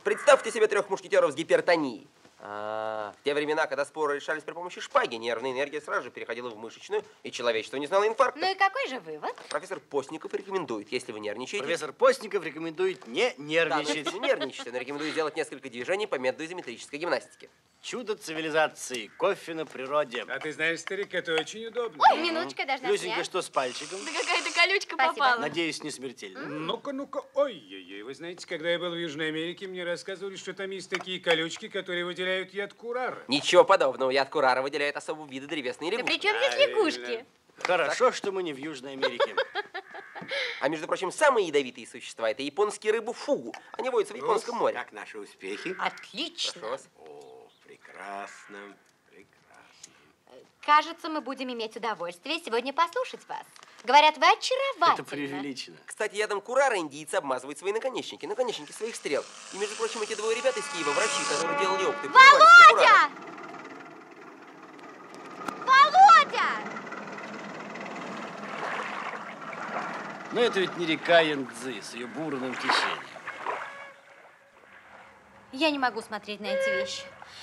Представьте себе 3 мушкетеров с гипертонией. В те времена, когда споры решались при помощи шпаги, нервная энергия сразу же переходила в мышечную, и человечество не знало инфаркта. Ну и какой же вывод? Профессор Постников рекомендует, если вы нервничаете... Профессор Постников рекомендует не нервничать. Да, но нервничать, он рекомендует сделать несколько движений по методу изометрической гимнастики. Чудо цивилизации. Кофе на природе. А ты знаешь, старик, это очень удобно. Ой, минуточка, должна Люсенька, снять. что с пальчиком? Да какая-то колючка Спасибо. попала. Надеюсь, не смертельно. Ну-ка. Ой-ой-ой. Вы знаете, когда я был в Южной Америке, мне рассказывали, что там есть такие колючки, которые выделяют яд курара. Ничего подобного. Яд курара выделяет особого вида древесные Да лягушки. при чем здесь лягушки? Хорошо, что мы не в Южной Америке. А между прочим, самые ядовитые существа – это японские рыбы фугу. Они водятся в Японском море. Как наши успехи? Отлично. Прошу вас. О, прекрасно. Кажется, мы будем иметь удовольствие сегодня послушать вас. Говорят, вы очаровательны. Это преувеличено. Кстати, ядом курара индийцы обмазывают свои наконечники своих стрел. И, между прочим, эти двое ребят из Киева, врачи, которые делали опыты... Володя! Володя! Но это ведь не река Янцзы с ее бурным течением. Я не могу смотреть на эти вещи.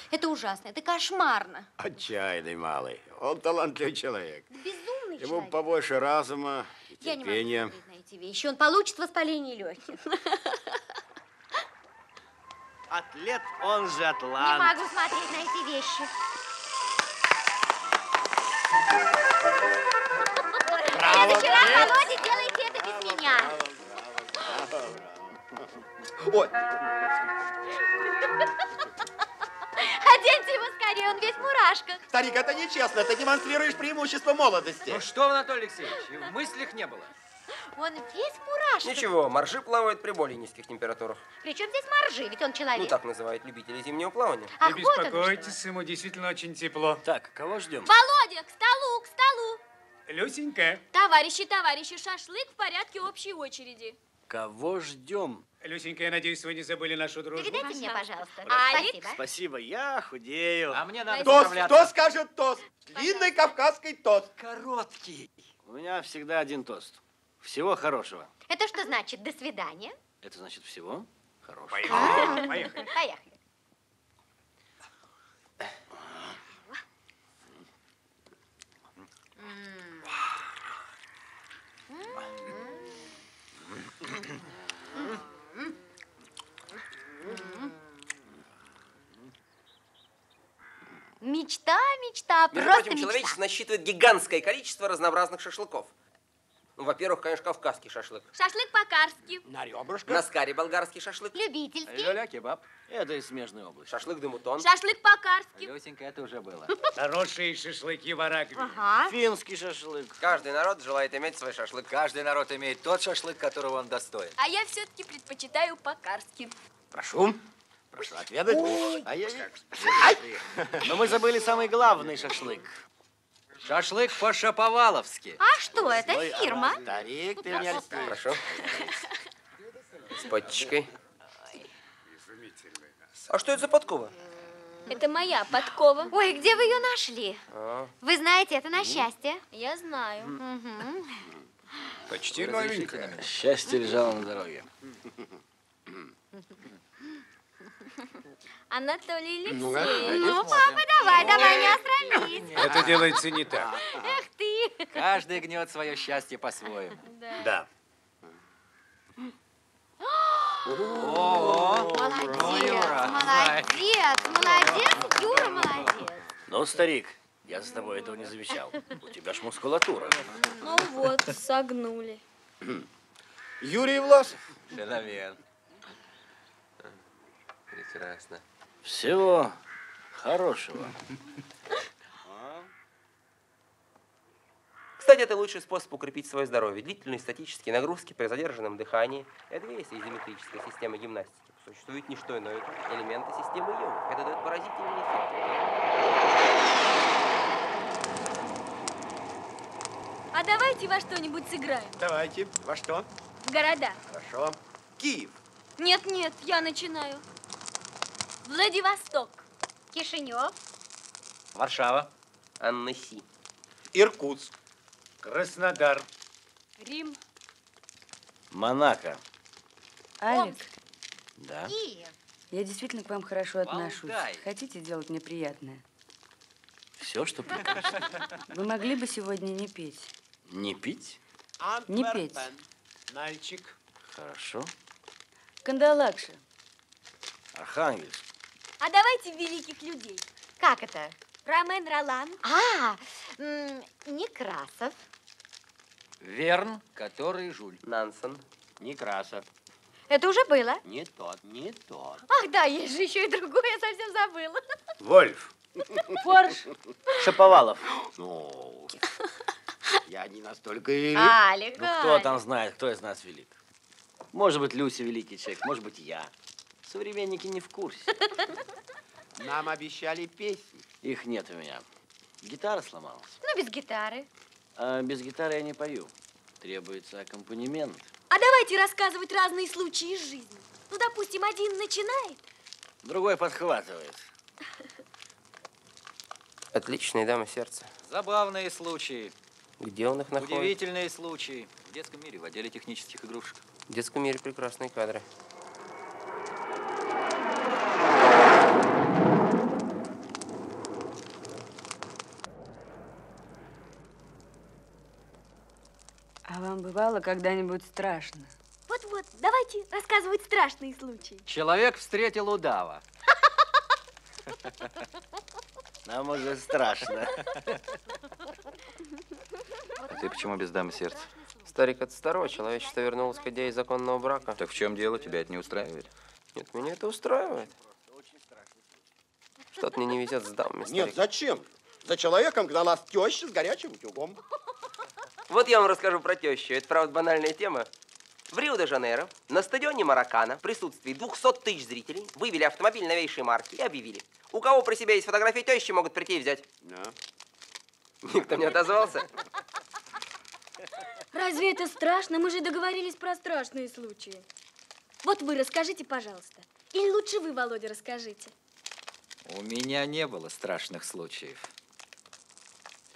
Это ужасно, это кошмарно. Отчаянный малый. Он талантливый человек. Безумный Ему человек. побольше разума и Я не могу терпения. смотреть на эти вещи. Он получит воспаление легких. Атлет, он же Не атлант. могу смотреть на эти вещи. В следующий раз, Володя, делайте это без меня. Ой. Оденьте его скорее, он весь в мурашках. Старик, это нечестно. Ты демонстрируешь преимущество молодости. Ну что, Анатолий Алексеевич, и в мыслях не было. Он весь мурашек. Ничего, моржи плавают при более низких температурах. Причем здесь моржи? Ведь он человек. Ну, так называют любители зимнего плавания. Ах, Не вот оно беспокойтесь, ему действительно очень тепло. Так, кого ждем? Володя, к столу, к столу. Люсенька. Товарищи, шашлык в порядке общей очереди. Кого ждем? Люсенька, я надеюсь, вы не забыли нашу дружбу. Передайте мне, пожалуйста. Спасибо. Спасибо, я худею. А мне надо Тост, поправляться. кто скажет тост? Длинный кавказский тост. Короткий. У меня всегда один тост. Всего хорошего. Это что значит? До свидания. Это значит всего хорошего. Поехали. Поехали. Поехали. Мечта, Между просто прочим, мечта. человечество насчитывает гигантское количество разнообразных шашлыков. Ну, во-первых, конечно, кавказский шашлык. Шашлык по-карски. На ребрышко. На скаре болгарский шашлык. Любительский. Люля кебаб. Это из смежной области. Шашлык де мутон. Шашлык по-карски. Люсенька, это уже было. Хорошие шашлыки в Арагове. Ага. Финский шашлык. Каждый народ желает иметь свой шашлык. Каждый народ имеет тот шашлык, которого он достоин. А я все-таки предпочитаю по-карски. Прошу. Прошу отведать. Но мы забыли самый главный шашлык. Шашлык по-шаповаловски. А что, это фирма? Старик, ты меня льстишь. Хорошо. С подчикой. А что это за подкова? Это моя подкова. Ой, где вы ее нашли? Вы знаете, это на счастье. Я знаю. Почти новенькая. Счастье лежало на дороге. Анатолий Ну, Алексеевич. Ну, папа, давай, не осрамись. Это делается не так. Эх ты. Каждый гнет свое счастье по-своему. Да. Молодец, Юра, молодец. Ну, старик, я за тобой этого не замечал. У тебя ж мускулатура. Ну вот, согнули. Юрий Власов. Феномен. Прекрасно. Всего хорошего. Кстати, это лучший способ укрепить свое здоровье. Длительные статические нагрузки при задержанном дыхании. Это и есть изометрическая система гимнастики. Существует не что иное, как элементы системы йог. Это дает поразительный эффект. А давайте во что-нибудь сыграем. Давайте. Во что? В города. Хорошо. Киев. Нет, я начинаю. Владивосток. Кишинев. Варшава. Аннеси. Иркутск. Краснодар. Рим. Монако. Алик, Да. Киев. я действительно к вам хорошо отношусь. Валдай. Хотите делать мне приятное? Все, что прикажете. Вы могли бы сегодня не петь? Не пить? Не петь. Нальчик. Хорошо. Кандалакша. Архангельск. А давайте великих людей. Как это? Ромен Ролан. Некрасов. Верн, который жуль. Нансен. Некрасов. Это уже было? Не тот, не тот. Ах, да, есть же еще и другое, я совсем забыла. Вольф. Форш. Шаповалов. Ну, я не настолько велик. Алик, Ну, кто там знает, кто из нас велик? Может быть, Люся великий человек, может быть, я. Современники не в курсе. Нам обещали песни. Их нет у меня. Гитара сломалась. Ну, без гитары. А без гитары я не пою. Требуется аккомпанемент. А давайте рассказывать разные случаи из жизни. Ну, допустим, один начинает. Другой подхватывает. Отличная дама сердца. Забавные случаи. Где он их находит? Удивительные случаи. В детском мире, в отделе технических игрушек. В детском мире прекрасные кадры. А вам бывало когда-нибудь страшно? Вот-вот, давайте рассказывать страшные случаи. Человек встретил удава. Нам уже страшно. А ты почему без дамы сердца? Старик, от старого человечества вернулось к идее законного брака. Так в чем дело? Тебя это не устраивает? Нет, меня это устраивает. Что-то мне не везет с дамами, старик. Нет, зачем? За человеком гналась теща с горячим утюгом. Вот я вам расскажу про тещу. Это, правда, банальная тема. В Рио-де-Жанейро на стадионе Маракана в присутствии 200 тысяч зрителей вывели автомобиль новейшей марки и объявили: у кого при себе есть фотографии тещи, могут прийти и взять. Никто не отозвался. Разве это страшно? Мы же договорились про страшные случаи. Вот вы расскажите, пожалуйста. Или лучше вы, Володя, расскажите. У меня не было страшных случаев.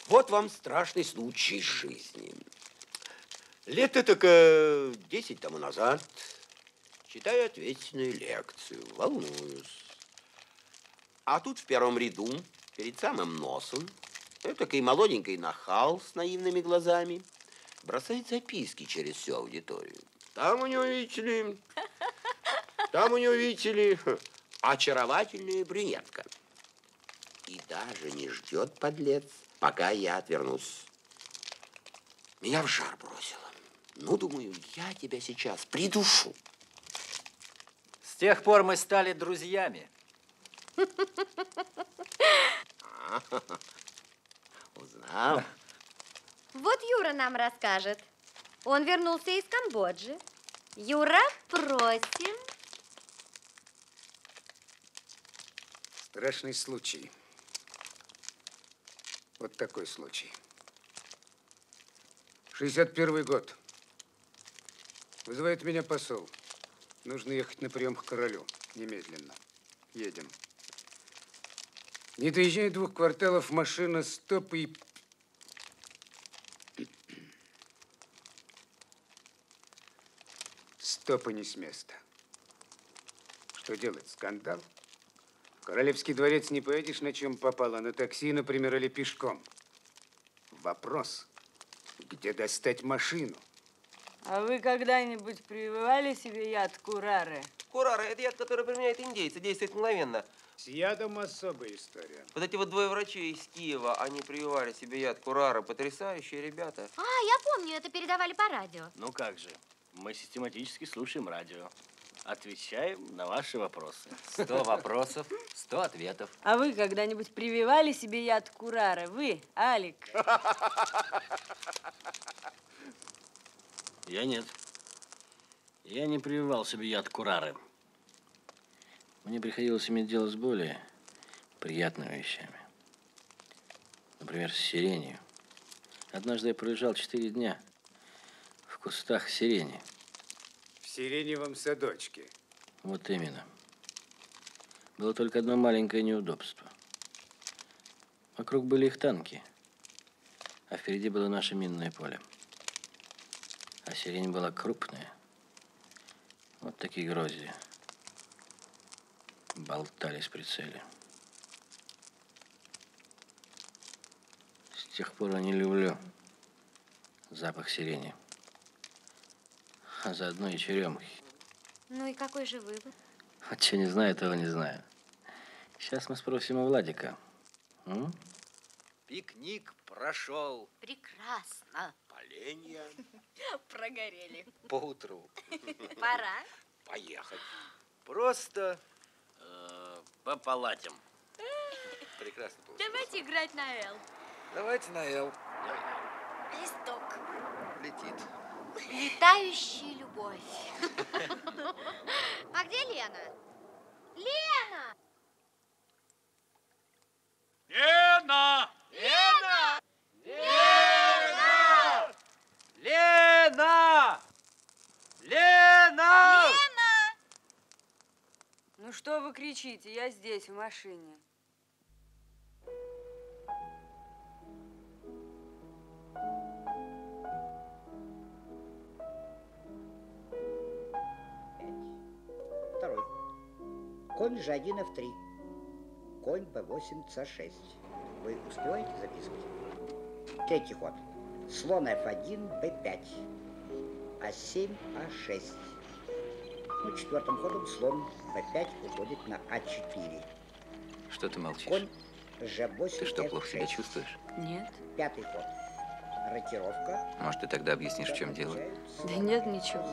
Вот вам страшный случай из жизни. Лет так 10 тому назад читаю ответственную лекцию, волнуюсь. А тут в первом ряду, перед самым носом, такой молоденький нахал с наивными глазами бросает записки через всю аудиторию. Там у него, видите ли, очаровательная брюнетка. И даже не ждет, подлец, пока я отвернусь. Меня в жар бросило. Ну, думаю, я тебя сейчас придушу. С тех пор мы стали друзьями. Узнал. Вот Юра нам расскажет. Он вернулся из Камбоджи. Юра, просим. Страшный случай. Вот такой случай. 61 год. Вызывает меня посол. Нужно ехать на прием к королю. Немедленно. Едем. Не доезжая 2 кварталов, машина стоп и... Стоп и не с места. Что делать? Скандал? В Королевский дворец не поедешь, на чем попало. На такси, например, или пешком. Вопрос, где достать машину? А вы когда-нибудь прививали себе яд курары? Курара – это яд, который применяют индейцы, действует мгновенно. С ядом особая история. Вот эти вот 2 врачей из Киева, они прививали себе яд курара. Потрясающие ребята. А, я помню, это передавали по радио. Ну как же, мы систематически слушаем радио. Отвечаем на ваши вопросы. 100 вопросов, 100 ответов. А вы когда-нибудь прививали себе яд курары? Вы, Алик? Я нет. Я не прививал себе яд курары. Мне приходилось иметь дело с более приятными вещами. Например, с сиренью. Однажды я пролежал 4 дня в кустах сирени. В сиреневом садочке. Вот именно. Было только одно маленькое неудобство. Вокруг были их танки, а впереди было наше минное поле. А сирень была крупная. Вот такие грозди. Болтались в прицеле. С тех пор я не люблю запах сирени. А заодно и черемухи. Ну и какой же вывод? Вот что не знаю, того не знаю. Сейчас мы спросим у Владика. Пикник прошел. Прекрасно. Поленья. Прогорели. Поутру. Пора. Поехать. Просто по палатям. прекрасно получилось. Давайте играть на «Л». Давайте на «Л». Листок. Летит. Летающая любовь. А где Лена? Лена! Лена! Лена! Лена! Лена! Лена! Лена! Ну что вы кричите? Я здесь, в машине. Второй. Конь Ж1 F3. Конь B8 C6. Вы успеваете записывать? Третий ход. Слон F1 B5. А7 А6. Ну, четвертым ходом слон B5 уходит на А4. Что ты молчишь? Конь Ж8 Ты что, плохо себя F6. чувствуешь? Нет. Пятый ход. Рокировка. Может, ты тогда объяснишь, в чем дело? Да нет ничего.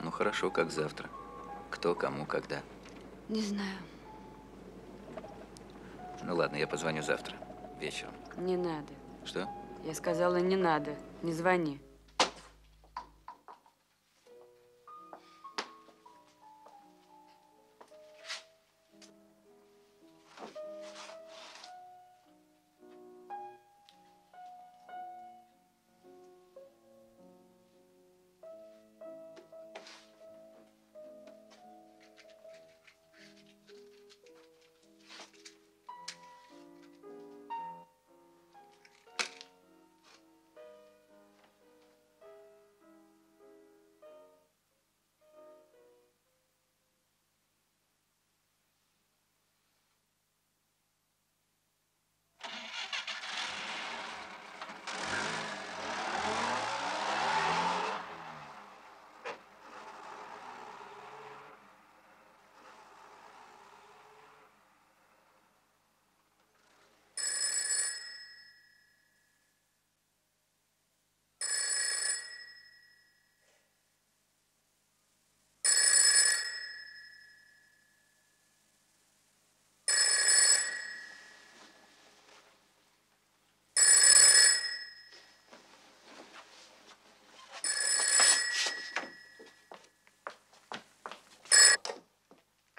Ну, хорошо, как завтра. Кто, кому, когда. Не знаю. Ну, ладно, я позвоню завтра, вечером. Не надо. Что? Я сказала, не надо, не звони.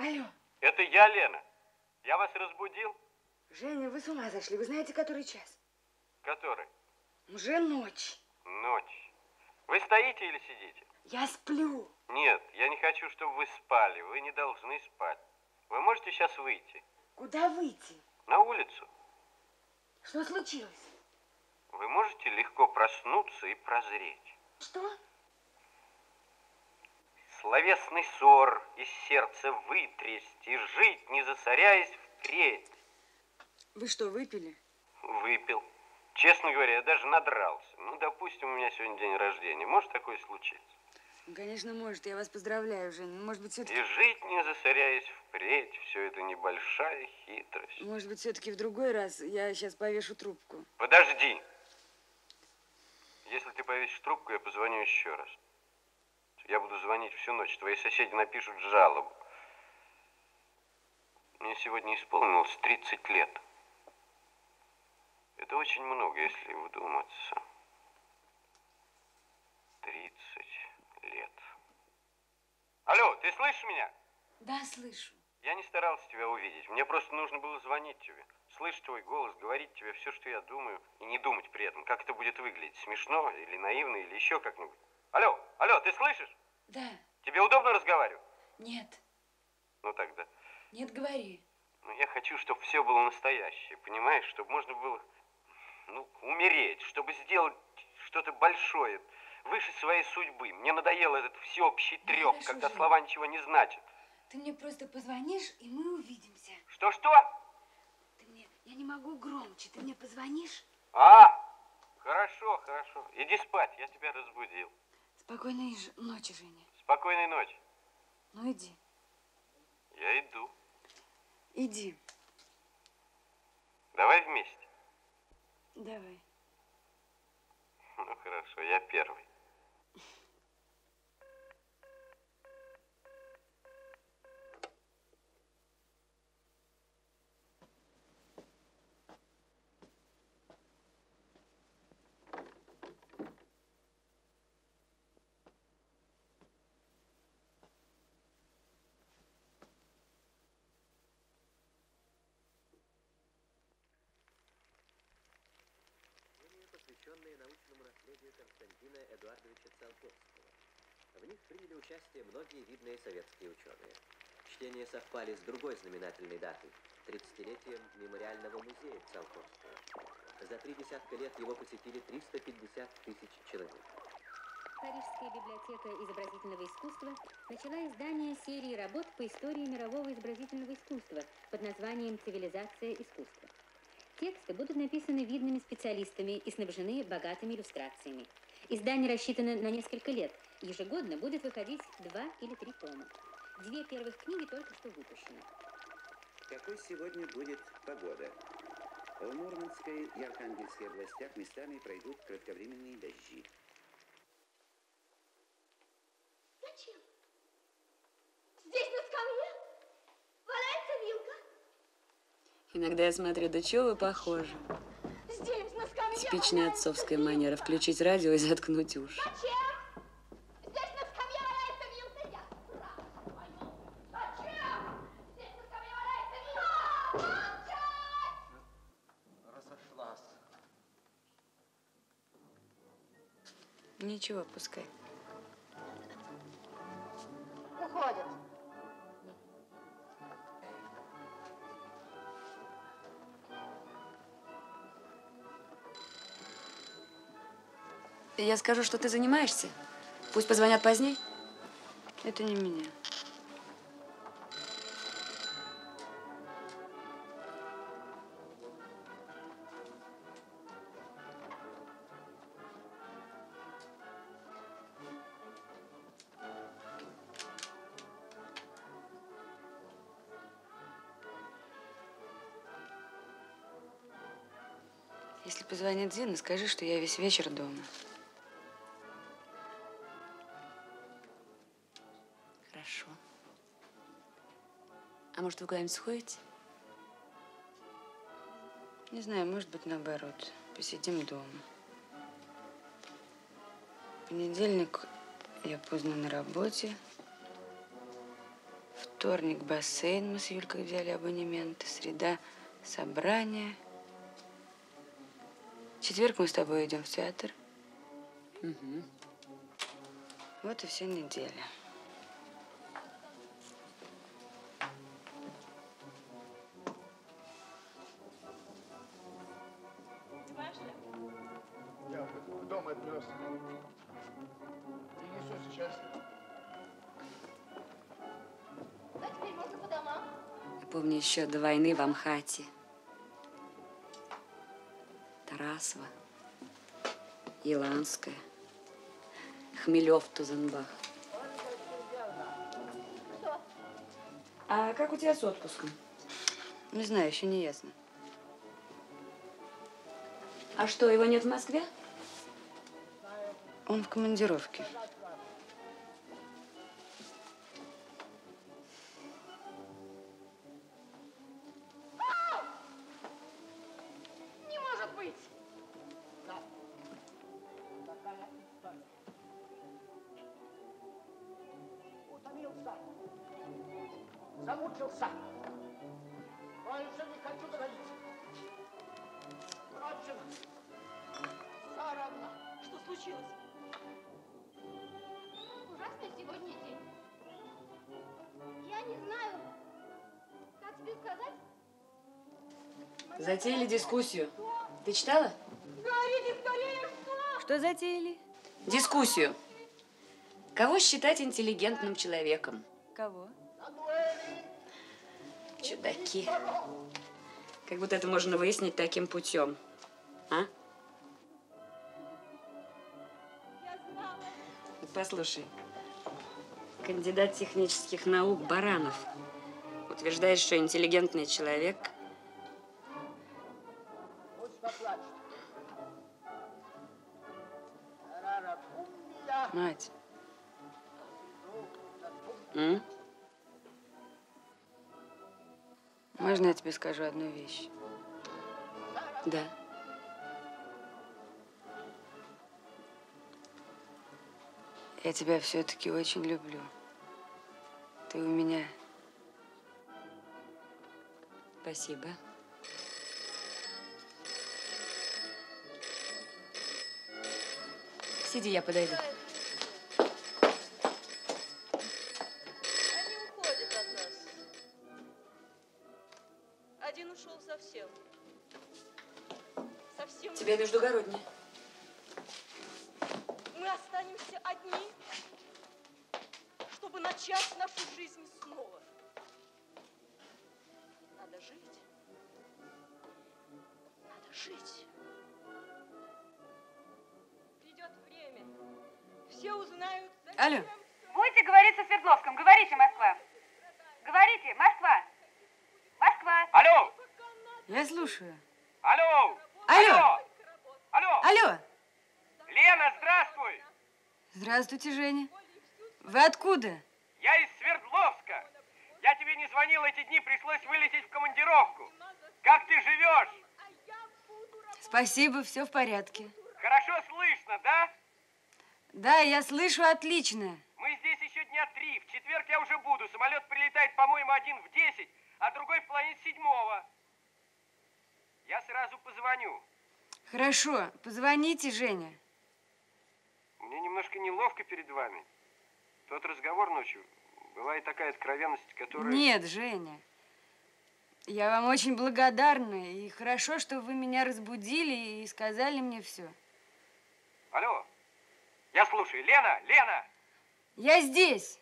Алло. Это я, Лена. Я вас разбудил? Женя, вы с ума зашли. Вы знаете, который час? Который? Уже ночь. Ночь. Вы стоите или сидите? Я сплю. Нет, я не хочу, чтобы вы спали. Вы не должны спать. Вы можете сейчас выйти? Куда выйти? На улицу. Что случилось? Вы можете легко проснуться и прозреть. Что? Словесный ссор из сердца вытрясти, жить, не засоряясь впредь. Вы что, выпили? Выпил. Честно говоря, я даже надрался. Ну, допустим, у меня сегодня день рождения. Может такое случиться? Конечно, может. Я вас поздравляю, Женя. Может быть, все-таки... И жить, не засоряясь впредь, все это небольшая хитрость. Может быть, все-таки в другой раз я сейчас повешу трубку. Подожди. Если ты повесишь трубку, я позвоню еще раз. Я буду звонить всю ночь. Твои соседи напишут жалобу. Мне сегодня исполнилось 30 лет. Это очень много, если вдуматься. 30 лет. Алло, ты слышишь меня? Да, слышу. Я не старался тебя увидеть. Мне просто нужно было звонить тебе. Слышать твой голос, говорить тебе все, что я думаю, и не думать при этом. Как это будет выглядеть? Смешно или наивно, или еще как-нибудь? Алло, алло, ты слышишь? Да. Тебе удобно разговаривать? Нет. Ну тогда. Нет, говори. Ну, я хочу, чтобы все было настоящее, понимаешь? Чтобы можно было, умереть, чтобы сделать что-то большое, выше своей судьбы. Мне надоел этот всеобщий треп, хорошо, когда Женя. слова ничего не значат. Ты мне просто позвонишь, и мы увидимся. Что-что? Я не могу громче. Ты мне позвонишь? Хорошо, хорошо. Иди спать, я тебя разбудил. Спокойной ночи, Женя. Спокойной ночи. Ну, иди. Я иду. Иди. Давай вместе. Давай. Ну, хорошо, я первый. посвященные научному наследию Константина Эдуардовича Циолковского. В них приняли участие многие видные советские ученые. Чтения совпали с другой знаменательной датой – 30-летием мемориального музея Циолковского. За 3 десятка лет его посетили 350 тысяч человек. Парижская библиотека изобразительного искусства начала издание серии работ по истории мирового изобразительного искусства под названием «Цивилизация искусства». Тексты будут написаны видными специалистами и снабжены богатыми иллюстрациями. Издание рассчитано на несколько лет. Ежегодно будет выходить 2 или 3 тома. 2 первых книги только что выпущены. Какой сегодня будет погода? В Мурманской и Архангельской областях местами пройдут кратковременные дожди. Зачем? Здесь на скамье валяется вилка. Иногда я смотрю, да чего вы похожи? Здесь на скамье Типичная отцовская манера включить радио и заткнуть уши. Ничего, пускай. Уходят. Я скажу, что ты занимаешься. Пусть позвонят позднее. Это не меня. Если позвонит Зина, скажи, что я весь вечер дома. Хорошо. А может, вы куда-нибудь сходите? Не знаю, может быть, наоборот. Посидим дома. В понедельник я поздно на работе. Вторник бассейн. Мы с Юлькой взяли абонемент. Среда собрание. В четверг мы с тобой идем в театр. Угу. Вот и вся неделя. Я в дом отнес. Принесу сейчас. А теперь можно по домам? Я помню еще до войны в Амхате. Тарасова, Иланская, Хмелев, Тузенбах. Что? А как у тебя с отпуском? Не знаю, еще не ясно. А что, его нет в Москве? Он в командировке. Не может быть! Утомился. Замучился. Больше не хочу говорить. Впрочем, Саровна. Что случилось? Ужасный сегодня день. Я не знаю, как тебе сказать. Затеяли дискуссию. Ты читала? Говорите скорее, что? Что затеяли? Дискуссию. Кого считать интеллигентным человеком? Кого? Чудаки. Как будто это можно выяснить таким путем. А? Вот послушай. Кандидат технических наук Баранов утверждает, что интеллигентный человек... Мать. Можно я тебе скажу одну вещь? Да. Я тебя все-таки очень люблю. Ты у меня. Спасибо. Сиди, я подойду. Они уходят от нас. Один ушел совсем. Совсем. Тебе междугороднее. Мы останемся одни, чтобы начать нашу жизнь снова. Надо жить. Надо жить. Придет время. Все узнают, зачем... Алло. Будете говорить со Свердловском. Говорите, Москва. Говорите, Москва. Москва. Алло. Я слушаю. Алло. Алло. Алло. Алло. Лена, здравствуй. Здравствуйте, Женя. Вы откуда? Я из Свердловска. Я тебе не звонил эти дни, пришлось вылететь в командировку. Как ты живешь? Спасибо, все в порядке. Хорошо слышно, да? Да, я слышу отлично. Мы здесь еще дня 3. В четверг я уже буду. Самолет прилетает, по-моему, один в 10, а другой в половине 7. Я сразу позвоню. Хорошо, позвоните, Женя. Мне немножко неловко перед вами. Тот разговор ночью, бывает такая откровенность, которая... Нет, Женя. Я вам очень благодарна. И хорошо, что вы меня разбудили и сказали мне все. Алло, я слушаю. Лена, Лена! Я здесь.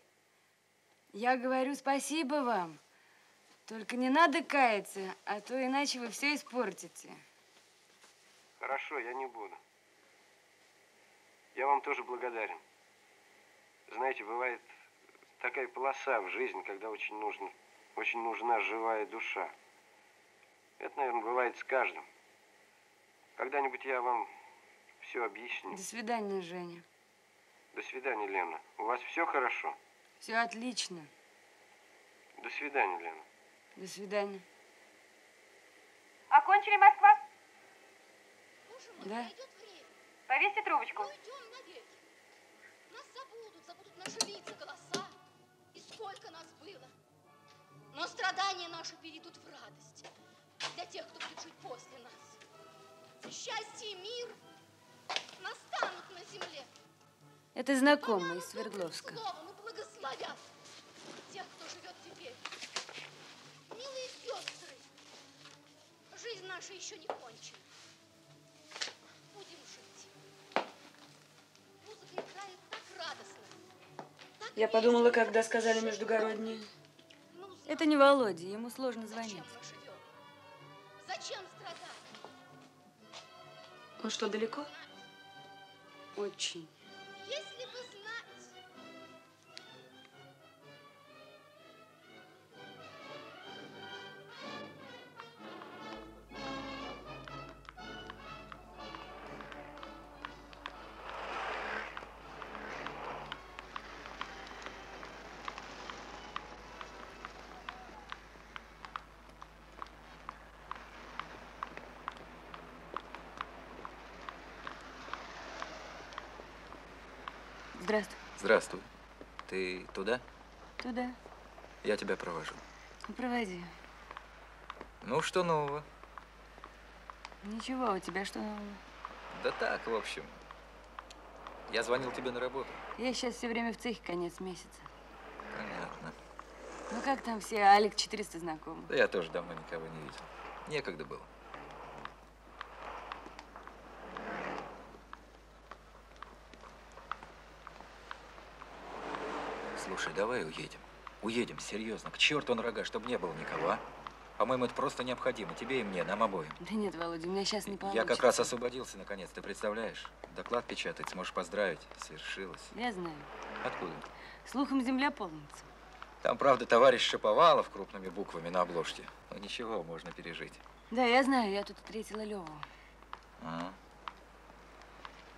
Я говорю спасибо вам. Только не надо каяться, а то иначе вы все испортите. Хорошо, я не буду. Я вам тоже благодарен. Знаете, бывает такая полоса в жизни, когда очень нужна живая душа. Это, наверное, бывает с каждым. Когда-нибудь я вам все объясню. До свидания, Женя. До свидания, Лена. У вас все хорошо? Все отлично. До свидания, Лена. До свидания. Окончили, Москва? Да. Повесьте трубочку. Нас забудут наши лица, голоса. И сколько нас было. Но страдания наши перейдут в радость. Для тех, кто будет жить после нас. Счастье и мир настанут на земле. Это знакомый из Свердловска. Словом и благословят тех, кто живет теперь. Милые сестры, жизнь наша еще не кончена. Будем жить. Музыка играет так радостно. Я подумала, когда сказали междугородние. Это не Володя, ему сложно звонить. Зачем страдать? Он что, далеко? Очень. Если бы знать. Здравствуй. Здравствуй. Ты туда? Туда. Я тебя провожу. Проводи. Ну, что нового? Ничего, у тебя что нового? Да так, в общем. Я звонил тебе на работу. Я сейчас все время в цехе, конец месяца. Понятно. Ну как там все, Алик 400 знакомы? Да я тоже давно никого не видел. Некогда было. Слушай, давай уедем. Уедем, серьезно. К черту на рога, чтобы не было никого, а? По-моему, это просто необходимо. Тебе и мне, нам обоим. Да нет, Володя, у меня сейчас не получится. Я как раз освободился, наконец, ты представляешь? Доклад печатать, сможешь поздравить. Свершилось. Я знаю. Откуда? Слухом земля полнится. Там, правда, товарищ Шаповалов крупными буквами на обложке. Но ничего, можно пережить. Да, я знаю, я тут встретила Леву.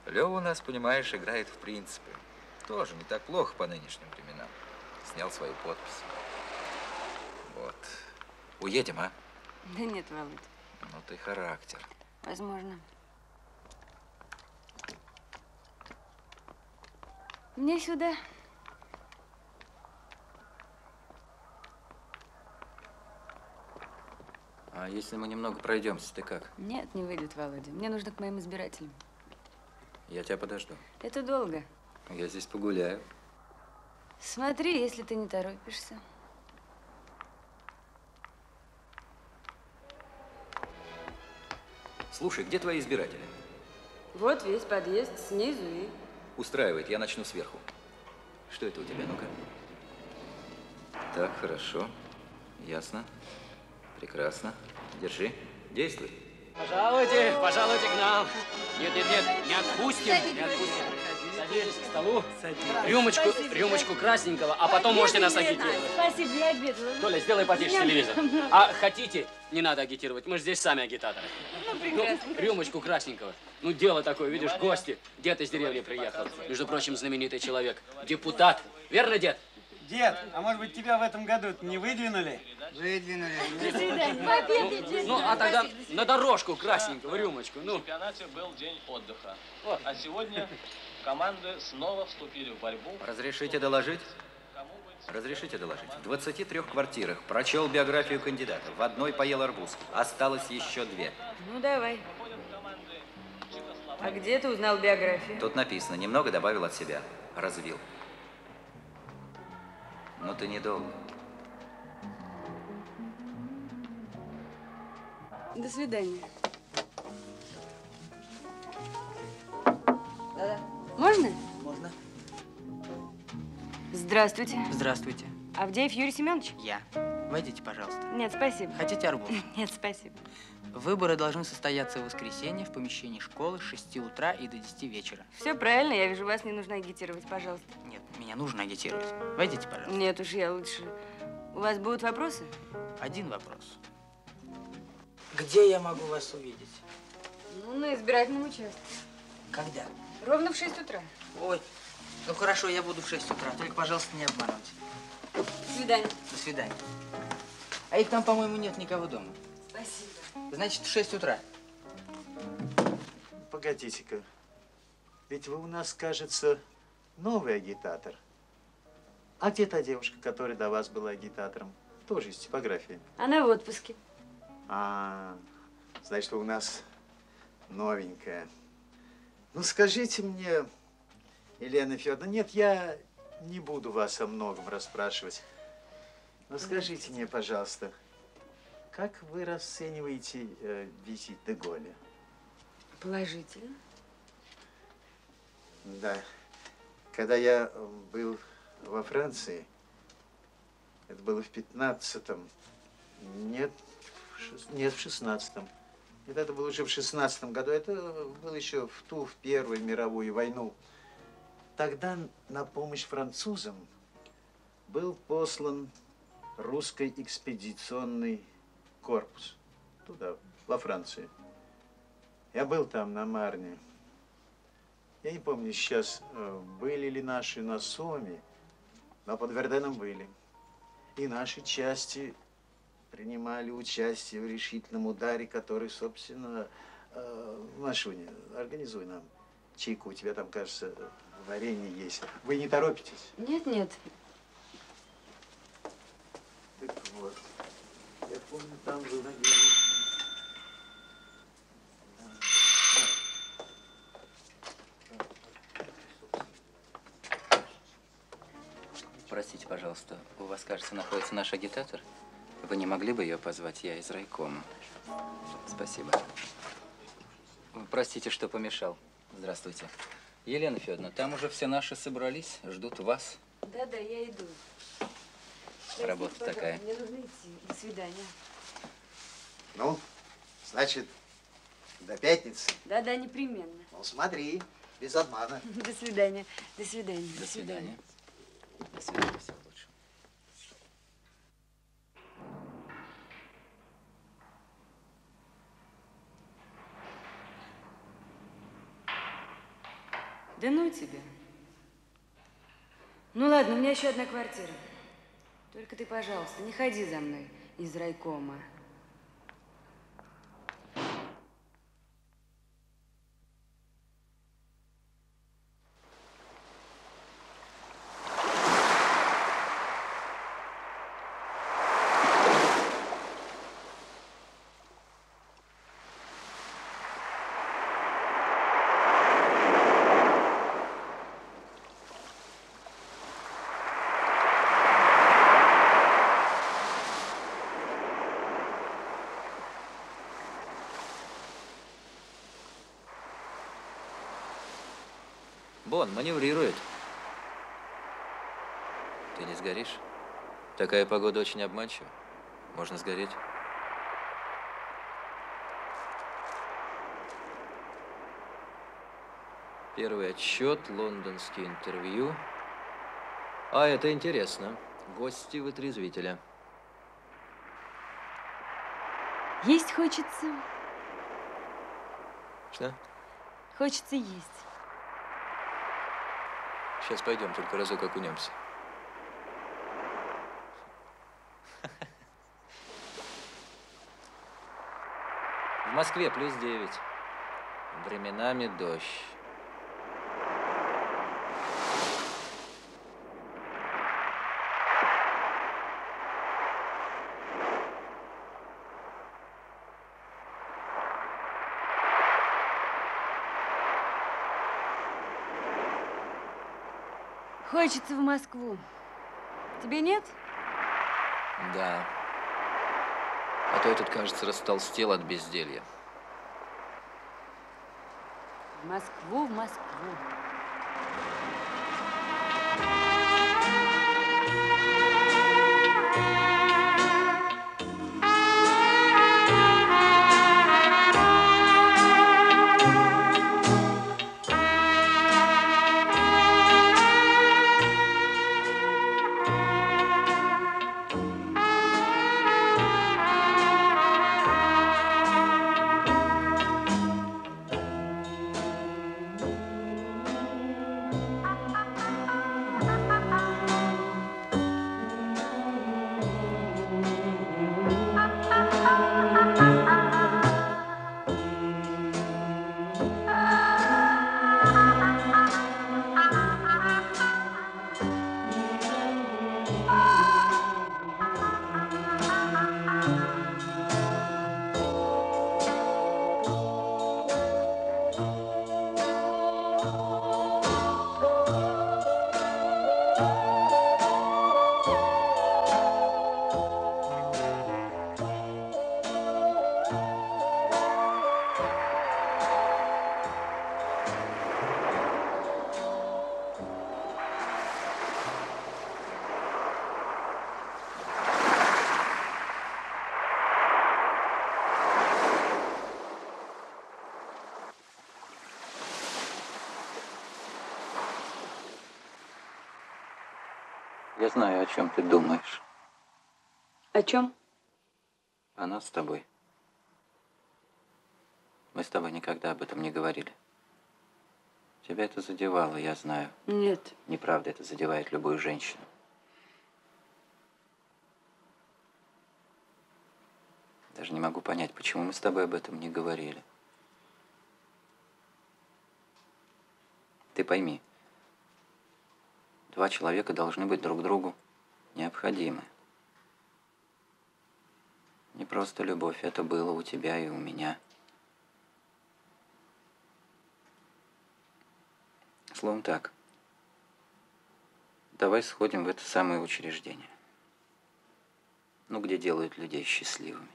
Лева у нас, понимаешь, играет в принципы. Тоже не так плохо по нынешним временам. Снял свою подпись. Вот. Уедем, а? Да нет, Володя. Ну ты характер. Возможно. Мне сюда. А если мы немного пройдемся, ты как? Нет, не выйдет, Володя. Мне нужно к моим избирателям. Я тебя подожду. Это долго. Я здесь погуляю. Смотри, если ты не торопишься. Слушай, где твои избиратели? Вот весь подъезд снизу и... Устраивает, я начну сверху. Что это у тебя, ну-ка? Так, хорошо. Ясно. Прекрасно. Держи. Действуй. Пожалуйте, пожалуйте к нам. Нет, нет, нет, не отпустим, не отпустим. Садитесь к столу. Рюмочку красненького, а потом можете нас агитировать. Спасибо, я обедала. Толя, сделай потише телевизор. А хотите, не надо агитировать, мы же здесь сами агитаторы. Ну, прекрасно. Ну, рюмочку красненького. Ну, дело такое, видишь, гости. Дед из деревни приехал. Между прочим, знаменитый человек. Депутат. Верно, дед? Дед, а может быть тебя в этом году не выдвинули? Выдвинули. До свидания. Ну, а тогда на дорожку красненького, рюмочку. Ну. В чемпионате был день отдыха. А сегодня команды снова вступили в борьбу. Разрешите доложить? Разрешите доложить. В 23 квартирах прочел биографию кандидата. В одной поел арбуз. Осталось еще 2. Ну, давай. А где ты узнал биографию? Тут написано, немного добавил от себя. Развил. Но ты недолго. До свидания. Да-да. Можно? Можно. Здравствуйте. Здравствуйте. Авдеев Юрий Семенович? Я. Войдите, пожалуйста. Нет, спасибо. Хотите арбуз? Нет, спасибо. Выборы должны состояться в воскресенье в помещении школы с 6 утра и до 10 вечера. Все правильно, я вижу, вас не нужно агитировать, пожалуйста. Нет, меня нужно агитировать. Войдите, пожалуйста. Нет уж, я лучше. У вас будут вопросы? Один вопрос. Где я могу вас увидеть? Ну, на избирательном участке. Когда? Ровно в 6 утра. Ой, ну хорошо, я буду в 6 утра. Только, пожалуйста, не обманывайте. До свидания. До свидания. А их там, по-моему, нет никого дома. Спасибо. Значит, в 6 утра. Погодите-ка. Ведь вы у нас, кажется, новый агитатор. А где та девушка, которая до вас была агитатором? Тоже из типографии. Она в отпуске. Значит, вы у нас новенькая. Ну, скажите мне, Елена Федоровна, нет, я не буду вас о многом расспрашивать. Но скажите мне, пожалуйста, как вы расцениваете визит де Голля? Положительно. Да. Когда я был во Франции, это было в 15-м, нет, в 16-м. Это было уже в 16-м году, это было еще в Первую мировую войну. Тогда на помощь французам был послан русский экспедиционный корпус туда, во Францию. Я был там, на Марне. Я не помню сейчас, были ли наши на Соме, но под Верденом были. И наши части принимали участие в решительном ударе, который, собственно, Машуня, организуй нам чайку. У тебя там, кажется, варенье есть. Вы не торопитесь? Нет, нет. Так вот. Я помню, там был Простите, пожалуйста, у вас, кажется, находится наш агитатор? Вы не могли бы ее позвать? Я из райкома. Спасибо. Простите, что помешал. Здравствуйте. Елена Федоровна, там уже все наши собрались, ждут вас. Да-да, я иду. Работа Простите, такая. Мне нужно идти. До свидания. Ну, значит, до пятницы. Да-да, непременно. Ну, смотри, без обмана. До свидания. До свидания. До свидания. До свидания. Всего лучшего. Да ну тебя. Ну ладно, у меня еще одна квартира. Только ты, пожалуйста, не ходи за мной из райкома. Бон маневрирует. Ты не сгоришь? Такая погода очень обманчива. Можно сгореть. Первый отчет, лондонские интервью. А, это интересно. Гости вытрезвителя. Есть хочется. Что? Хочется есть. Сейчас пойдем, только разок окунемся. В Москве +9. Временами дождь. Хочется в Москву. Тебе нет? Да. А то я тут, кажется, растолстел от безделья. В Москву, в Москву. Я знаю, о чем ты думаешь. О чем? О нас с тобой. Мы с тобой никогда об этом не говорили. Тебя это задевало, я знаю. Нет. Неправда, это задевает любую женщину. Даже не могу понять, почему мы с тобой об этом не говорили. Ты пойми, два человека должны быть друг другу необходимы. Не просто любовь, это было у тебя и у меня. Словом так, давай сходим в это самое учреждение. Ну, где делают людей счастливыми.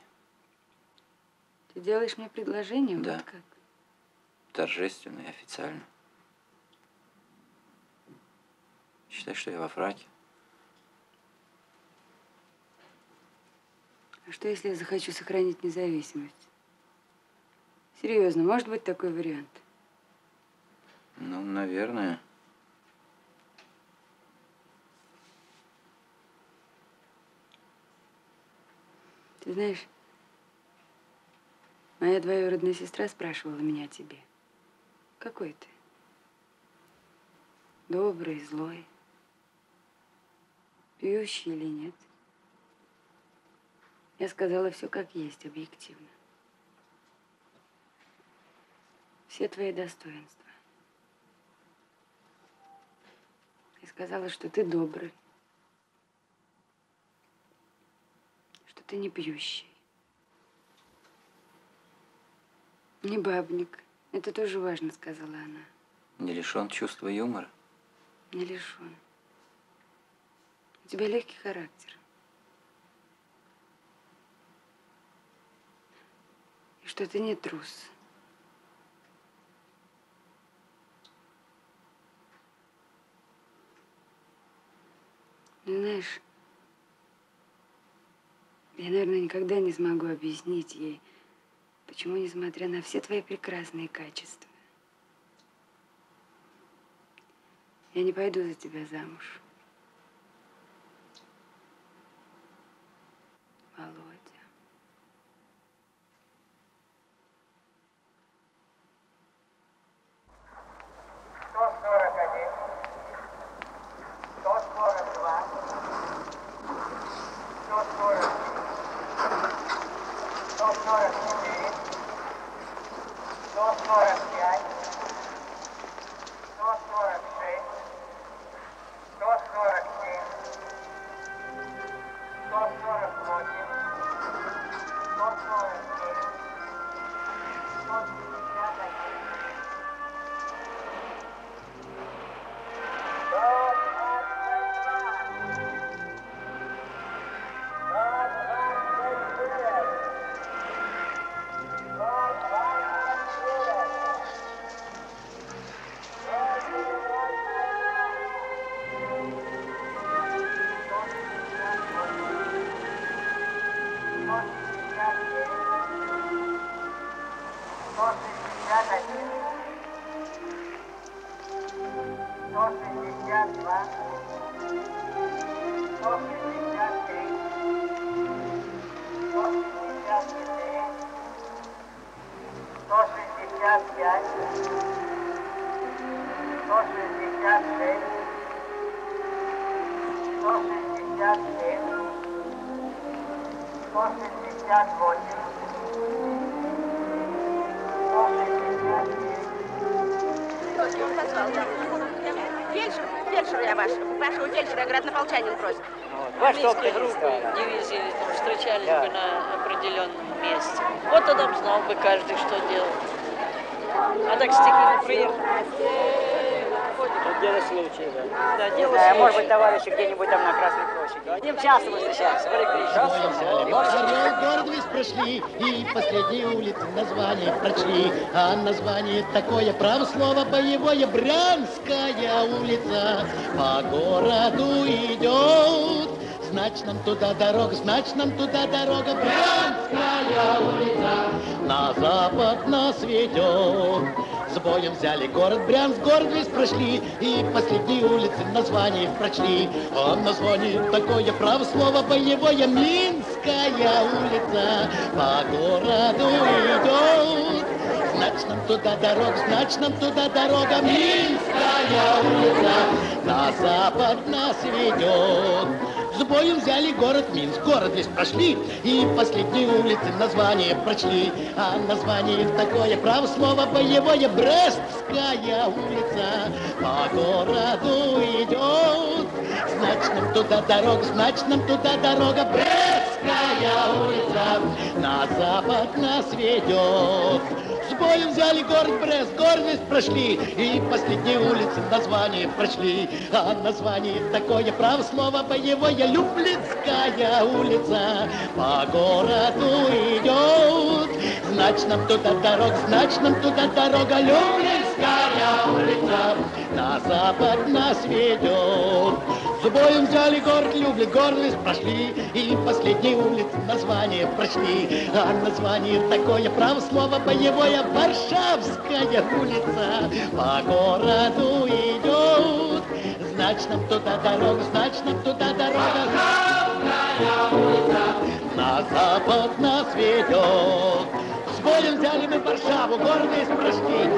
Ты делаешь мне предложение? Да. Вот как? Торжественно и официально. Считай, что я во фраке. А что, если я захочу сохранить независимость? Серьезно, может быть такой вариант? Ну, наверное. Ты знаешь, моя двоюродная сестра спрашивала меня о тебе. Какой ты? Добрый, злой, пьющий или нет? Я сказала все как есть, объективно. Все твои достоинства. Я сказала, что ты добрый, что ты не пьющий, не бабник. Это тоже важно, сказала она. Не лишен чувства юмора? Не лишен. У тебя легкий характер. И что ты не трус. Ну, знаешь, я, наверное, никогда не смогу объяснить ей, почему, несмотря на все твои прекрасные качества, я не пойду за тебя замуж. Володя. 142, 143. Фельдшер я вашего фельдшера, градополчанин просит. Ваш дивизии встречались бы на определенном месте. Вот тогда бы знал бы каждый, что делать. А так стихийно приехали. Дело случая, да. Да, дело случая. Может быть, товарищи где-нибудь там на Красной площади. Одним часто мы встречаемся. Орел город весь прошли, и последние улицы название прочли. А название такое, право слово боевое, Брянская улица. По городу идет, значит нам туда дорога, значит нам туда дорога, Брянская улица. На запад нас ведет. С боем взяли город Брянск, город весь прошли, и последние улицы название прочли. А название такое, право слово боевое, Минская улица. По городу идет, значит нам туда дорога, значит нам туда дорога, Минская улица. На запад нас ведет. С боем взяли город Минск, город весь прошли, и последние улицы название прочли. А название такое, право слово боевое, Брестская улица. По городу идет, значит нам туда дорога, значит нам туда дорога, Брестская улица. На запад нас ведет. С боем взяли город Брест, город весь прошли, и последние улицы название прочли. А название такое, право слово боевое, Люблинская улица. По городу идет, значит нам туда дорога, значит нам туда дорога, Люблинская улица. На запад нас ведет. С боем взяли город Люблин, город весь прошли, и последние улицы название прочли. А название такое, право слово боевое, Варшавская улица. По городу идет, значит нам туда дорога, значит нам туда дорога, Варшавская улица. На запад нас ведет. С боем взяли мы Варшаву, город весь прошли.